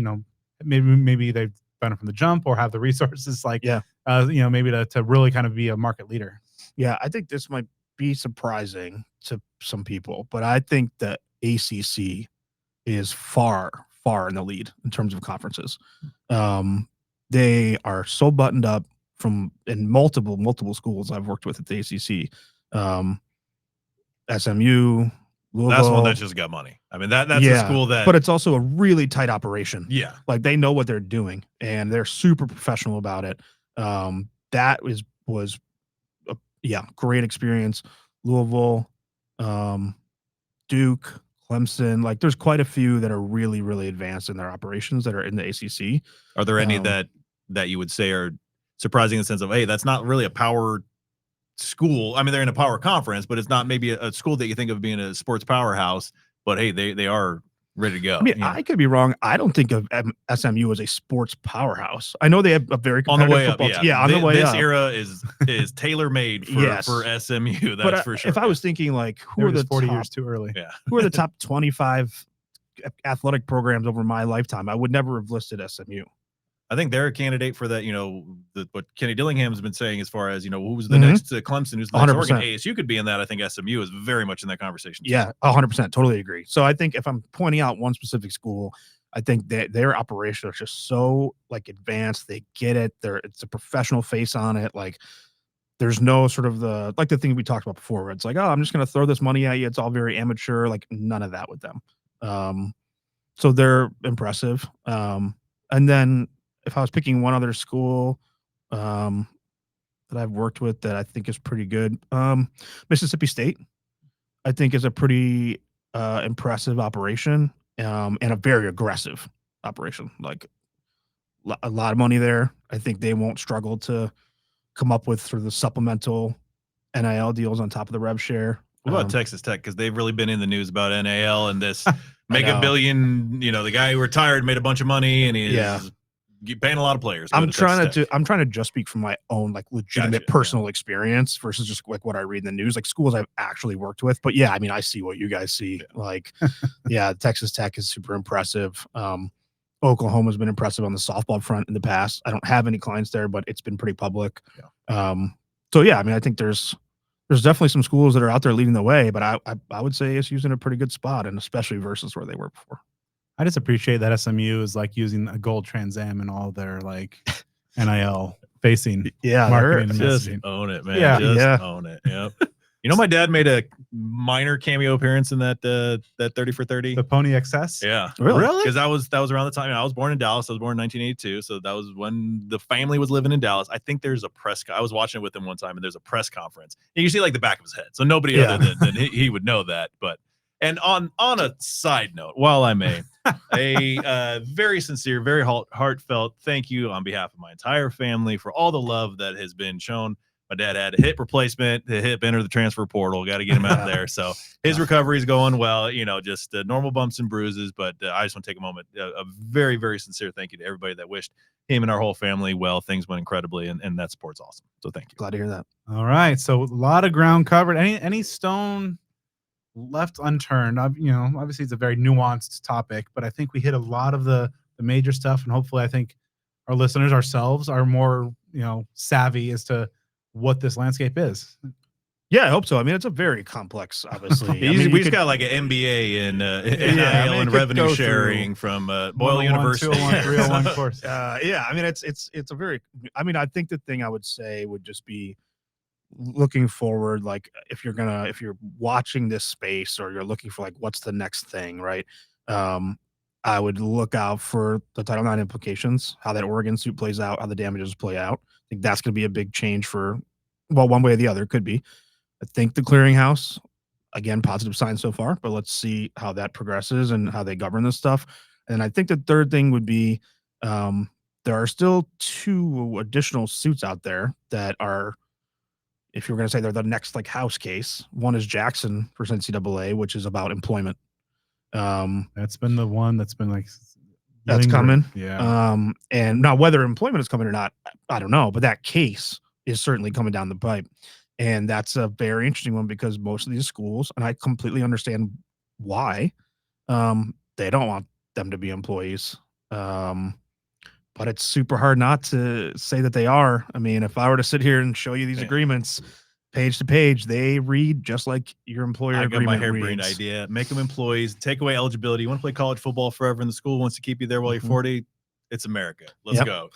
[SPEAKER 1] maybe they've done it from the jump or have the resources maybe to really kind of be a market leader?
[SPEAKER 3] Yeah, I think this might be surprising to some people, but I think that ACC is far in the lead in terms of conferences. They are so buttoned up in multiple schools I've worked with at the ACC. SMU, Louisville.
[SPEAKER 2] That's one that just got money. I mean, that's a school that,
[SPEAKER 3] but it's also a really tight operation.
[SPEAKER 2] Yeah,
[SPEAKER 3] like they know what they're doing and they're super professional about it. That was great experience. Louisville, Duke, Clemson, like there's quite a few that are really, really advanced in their operations that are in the ACC.
[SPEAKER 2] Are there any that you would say are surprising in the sense of, hey, that's not really a power school? I mean, they're in a power conference, but it's not maybe a school that you think of being a sports powerhouse, but hey, they are ready to go.
[SPEAKER 3] I mean, I could be wrong. I don't think of SMU as a sports powerhouse. I know they have a very competitive
[SPEAKER 2] on the way
[SPEAKER 3] football
[SPEAKER 2] up.
[SPEAKER 3] Yeah, on the way
[SPEAKER 2] this
[SPEAKER 3] up.
[SPEAKER 2] era is tailor made for SMU. That's for sure.
[SPEAKER 3] If I was thinking like who are the
[SPEAKER 1] 40
[SPEAKER 3] top,
[SPEAKER 1] years too early?
[SPEAKER 2] Yeah,
[SPEAKER 3] who are the top 25 athletic programs over my lifetime, I would never have listed SMU.
[SPEAKER 2] I think they're a candidate for that. What Kenny Dillingham has been saying as far as who's the next Clemson, who's the next
[SPEAKER 3] 100%.
[SPEAKER 2] Oregon. ASU could be in that. I think SMU is very much in that conversation too.
[SPEAKER 3] Yeah, 100%, totally agree. So I think if I'm pointing out one specific school, I think that their operation is just so like advanced. They get it. It's a professional face on it. Like there's no sort of the thing we talked about before, where it's like, oh, I'm just going to throw this money at you. It's all very amateur. Like none of that with them. So they're impressive. And then if I was picking one other school that I've worked with that I think is pretty good, Mississippi State, I think is a pretty impressive operation and a very aggressive operation. Like a lot of money there. I think they won't struggle to come up with sort of the supplemental NIL deals on top of the rev share.
[SPEAKER 2] What about Texas Tech? Because they've really been in the news about NIL and this mega
[SPEAKER 3] know.
[SPEAKER 2] billion. The guy who retired made a bunch of money, and he's paying a lot of players.
[SPEAKER 3] I'm trying to just speak from my own like legitimate personal experience versus just like what I read in the news, like schools I've actually worked with. But yeah, I mean, I see what you guys see. Like, Texas Tech is super impressive. Oklahoma's been impressive on the softball front in the past. I don't have any clients there, but it's been pretty public. So yeah, I mean, I think there's definitely some schools that are out there leading the way, but I would say SU's in a pretty good spot, and especially versus where they were before.
[SPEAKER 1] I just appreciate that SMU is like using a gold Trans Am in all their like NIL facing marketing and
[SPEAKER 2] just
[SPEAKER 1] messaging.
[SPEAKER 2] Own it, man. Just own it. Yep. My dad made a minor cameo appearance in that 30 for 30.
[SPEAKER 1] The Pony XS?
[SPEAKER 2] Yeah.
[SPEAKER 3] Really?
[SPEAKER 2] Because that was around the time I was born in Dallas. I was born in 1982, so that was when the family was living in Dallas. I think there's a I was watching it with him one time, and there's a press conference. And you see like the back of his head, so nobody other than he would know that. But and on a side note, while I may, a very sincere, very heartfelt thank you on behalf of my entire family for all the love that has been shown. My dad had a hip replacement, the hip entered the transfer portal. Got to get him out of there. So his recovery is going well, just normal bumps and bruises. But I just want to take a moment, a very, very sincere thank you to everybody that wished him and our whole family well. Things went incredibly, and that support's awesome. So thank you.
[SPEAKER 3] Glad to hear that.
[SPEAKER 1] All right. So a lot of ground covered. Any stone left unturned? Obviously it's a very nuanced topic, but I think we hit a lot of the major stuff, and hopefully I think our listeners ourselves are more, savvy as to what this landscape is.
[SPEAKER 3] Yeah, I hope so. I mean, it's a very complex, obviously.
[SPEAKER 2] We just got like an MBA in NIL and revenue sharing from Boyle University.
[SPEAKER 1] 201, 301 course.
[SPEAKER 3] I mean, it's a very. I mean, I think the thing I would say would just be looking forward. Like, if you're watching this space or you're looking for like what's the next thing, right? I would look out for the Title IX implications, how that Oregon suit plays out, how the damages play out. I think that's going to be a big change for, one way or the other, could be. I think the clearinghouse, again, positive sign so far, but let's see how that progresses and how they govern this stuff. And I think the third thing would be there are still 2 additional suits out there that are, if you're going to say they're the next like house case. One is Jackson versus NCAA, which is about employment.
[SPEAKER 1] That's been the one that's been like
[SPEAKER 3] that's coming.
[SPEAKER 1] Yeah.
[SPEAKER 3] And now whether employment is coming or not, I don't know, but that case is certainly coming down the pipe. And that's a very interesting one because most of these schools, and I completely understand why, they don't want them to be employees. But it's super hard not to say that they are. I mean, if I were to sit here and show you these agreements page to page, they read just like your employer agreement.
[SPEAKER 2] I got my harebrained idea. Make them employees, take away eligibility. You want to play college football forever and the school wants to keep you there while you're 40. It's America. Let's go,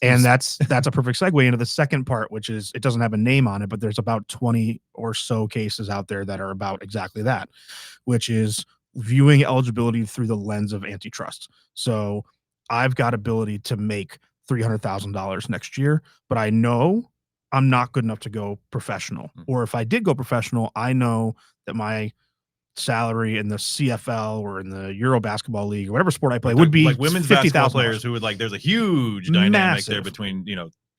[SPEAKER 3] And that's a perfect segue into the second part, which is it doesn't have a name on it, but there's about 20 or so cases out there that are about exactly that, which is viewing eligibility through the lens of antitrust. So I've got ability to make $300,000 next year, but I know I'm not good enough to go professional. Or if I did go professional, I know that my salary in the CFL or in the Euro basketball league or whatever sport I play would be
[SPEAKER 2] like women's basketball players who would like, there's a huge dynamic there between,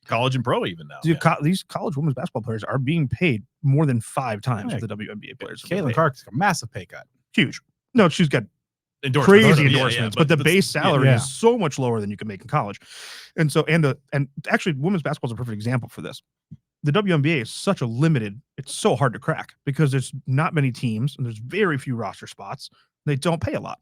[SPEAKER 2] college and pro even now.
[SPEAKER 3] Dude, these college women's basketball players are being paid more than 5 times what the WNBA players.
[SPEAKER 1] Caitlin Clark's a massive pay cut.
[SPEAKER 3] Huge. No, she's got crazy endorsements, but the base salary is so much lower than you can make in college. And so, and actually women's basketball is a perfect example for this. The WNBA is such a limited, it's so hard to crack because there's not many teams and there's very few roster spots. They don't pay a lot.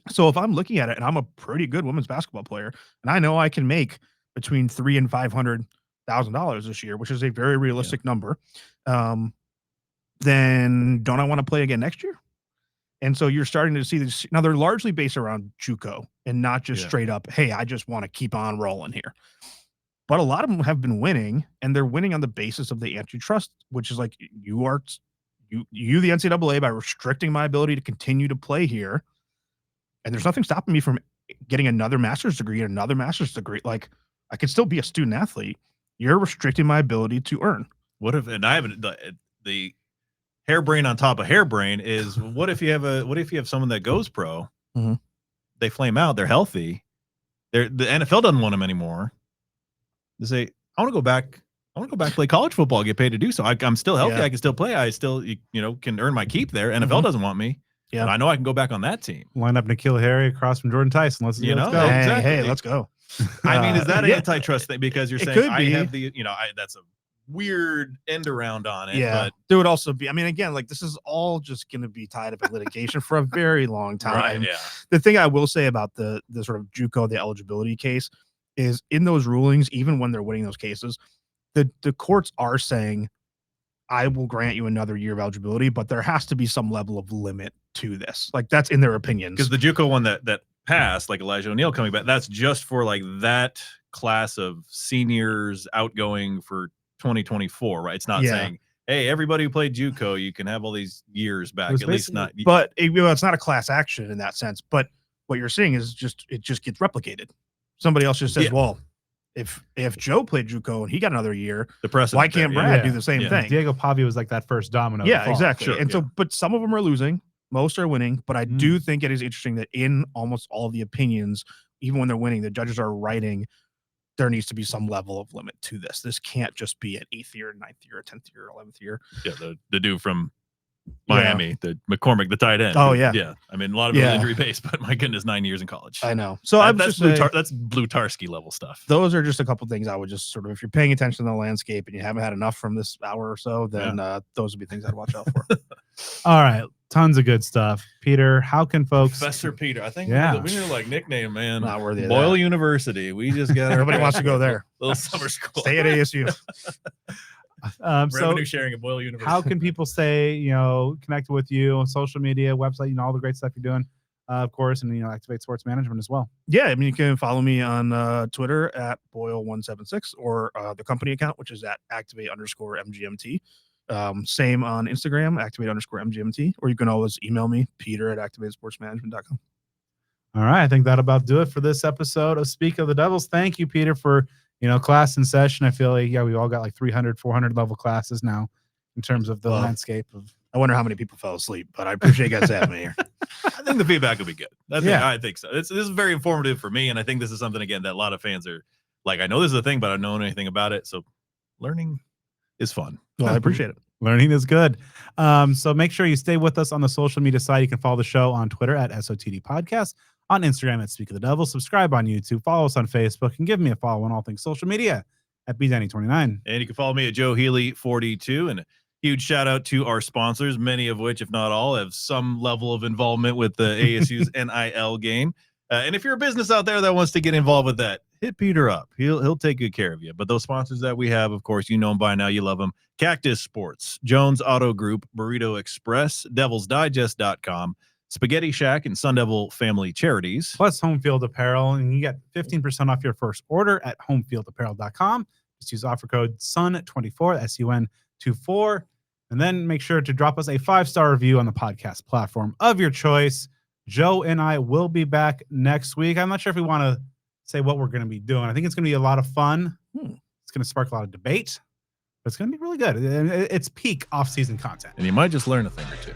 [SPEAKER 3] So if I'm looking at it and I'm a pretty good women's basketball player and I know I can make between $300,000 and $500,000 this year, which is a very realistic number, then don't I want to play again next year? And so you're starting to see this. Now they're largely based around JUCO and not just straight up, hey, I just want to keep on rolling here. but a lot of them have been winning, and they're winning on the basis of the antitrust, which is like you the NCAA, by restricting my ability to continue to play here, and there's nothing stopping me from getting another master's degree and another master's degree. Like, I could still be a student athlete. You're restricting my ability to earn.
[SPEAKER 2] What if, and I haven't, the harebrain on top of harebrain is, what if you have someone that goes pro,
[SPEAKER 3] Mhm.
[SPEAKER 2] they flame out, they're healthy, the NFL doesn't want them anymore. They say, I want to go back play college football, get paid to do so. I'm still healthy.
[SPEAKER 3] Yeah.
[SPEAKER 2] I can still play. I still, can earn my keep there. NFL doesn't want me.
[SPEAKER 3] Yeah.
[SPEAKER 2] And I know I can go back on that team.
[SPEAKER 1] Line up N'Keal Harry across from Jordan Tyson. Let's go.
[SPEAKER 2] Exactly.
[SPEAKER 3] Hey, let's go.
[SPEAKER 2] I mean, is that an
[SPEAKER 3] yeah.
[SPEAKER 2] antitrust thing? Because you're
[SPEAKER 3] It
[SPEAKER 2] saying
[SPEAKER 3] could
[SPEAKER 2] I
[SPEAKER 3] be.
[SPEAKER 2] have that's a weird end around on it.
[SPEAKER 3] Yeah,
[SPEAKER 2] But
[SPEAKER 3] there would also be. I mean, again, like, this is all just going to be tied up in litigation for a very long time.
[SPEAKER 2] right, yeah.
[SPEAKER 3] The thing I will say about the sort of JUCO, the eligibility case, is in those rulings, even when they're winning those cases, the courts are saying, I will grant you another year of eligibility, but there has to be some level of limit to this. Like, that's in their opinions.
[SPEAKER 2] Because the JUCO one that passed, like Elijah O'Neal coming back, that's just for like that class of seniors outgoing for 2024, right? It's not saying, hey, everybody who played JUCO, you can have all these years back. At least not.
[SPEAKER 3] But it's not a class action in that sense. But what you're seeing is it just gets replicated. Somebody else just says, well, if Joe played JUCO and he got another year,
[SPEAKER 2] the precedent,
[SPEAKER 3] why can't Brad do the same thing?
[SPEAKER 1] Diego Pavia was like that first domino.
[SPEAKER 3] Yeah, exactly.
[SPEAKER 2] Sure,
[SPEAKER 3] and so, but some of them are losing, most are winning. But I do think it is interesting that in almost all the opinions, even when they're winning, the judges are writing, there needs to be some level of limit to this. This can't just be an 8th year, 9th year, 10th year, 11th year.
[SPEAKER 2] Yeah, the dude from Miami, the McCormick, the tight end.
[SPEAKER 3] Oh, yeah.
[SPEAKER 2] Yeah. I mean, a lot of it was injury based, but my goodness, 9 years in college.
[SPEAKER 3] I know. So
[SPEAKER 2] that's Blutarsky level stuff.
[SPEAKER 3] Those are just a couple things I would just sort of, if you're paying attention to the landscape and you haven't had enough from this hour or so, then those would be things I'd watch out for.
[SPEAKER 1] All right. Tons of good stuff. Peter, how can folks?
[SPEAKER 2] Professor Peter. I think
[SPEAKER 1] Yeah.
[SPEAKER 2] we need to like nickname, man.
[SPEAKER 3] Not worthy of
[SPEAKER 2] Boyle
[SPEAKER 3] that.
[SPEAKER 2] University. We just got
[SPEAKER 3] Everybody wants to go there.
[SPEAKER 2] Little summer school.
[SPEAKER 3] Stay at ASU.
[SPEAKER 1] So
[SPEAKER 2] Revenue sharing at Boyle University.
[SPEAKER 1] how can people connect with you on social media, website, all the great stuff you're doing, of course, and Activate Sports Management as well?
[SPEAKER 3] Yeah, I mean, you can follow me on Twitter at Boyle176 or the company account, which is at activate_MGMT. Same on Instagram, activate_MGMT, or you can always email me, peter@activatesportsmanagement.com.
[SPEAKER 1] All right. I think that'll about do it for this episode of Speak of the Devils. Thank you, Peter, for class in session. I feel like, we all got like 300, 400 level classes now in terms of the landscape of.
[SPEAKER 3] I wonder how many people fell asleep, but I appreciate you guys having me here.
[SPEAKER 2] I think the feedback will be good. I think so. This is very informative for me, and I think this is something, again, that a lot of fans are like, I know this is a thing, but I don't know anything about it. So learning is fun.
[SPEAKER 3] Well, I appreciate it.
[SPEAKER 1] Learning is good. So make sure you stay with us on the social media side. You can follow the show on Twitter at SOTD Podcast, on Instagram at Speak of the Devil, subscribe on YouTube, follow us on Facebook, and give me a follow on all things social media at BDenny29.
[SPEAKER 2] And you can follow me at Joe Healey 42. And a huge shout out to our sponsors, many of which, if not all, have some level of involvement with the ASU's NIL game. And if you're a business out there that wants to get involved with that, hit Peter up. He'll take good care of you. But those sponsors that we have, of course, you know them by now. You love them. Cactus Sports, Jones Auto Group, Burrito Express, DevilsDigest.com, Spaghetti Shack, and Sun Devil Family Charities.
[SPEAKER 1] Plus Home Field Apparel, and you get 15% off your first order at homefieldapparel.com. Just use offer code SUN24, SUN24, and then make sure to drop us a 5-star review on the podcast platform of your choice. Joe and I will be back next week. I'm not sure if we want to say what we're going to be doing. I think it's going to be a lot of fun. It's going to spark a lot of debate, but it's going to be really good. It's peak off-season content.
[SPEAKER 2] And you might just learn a thing or two.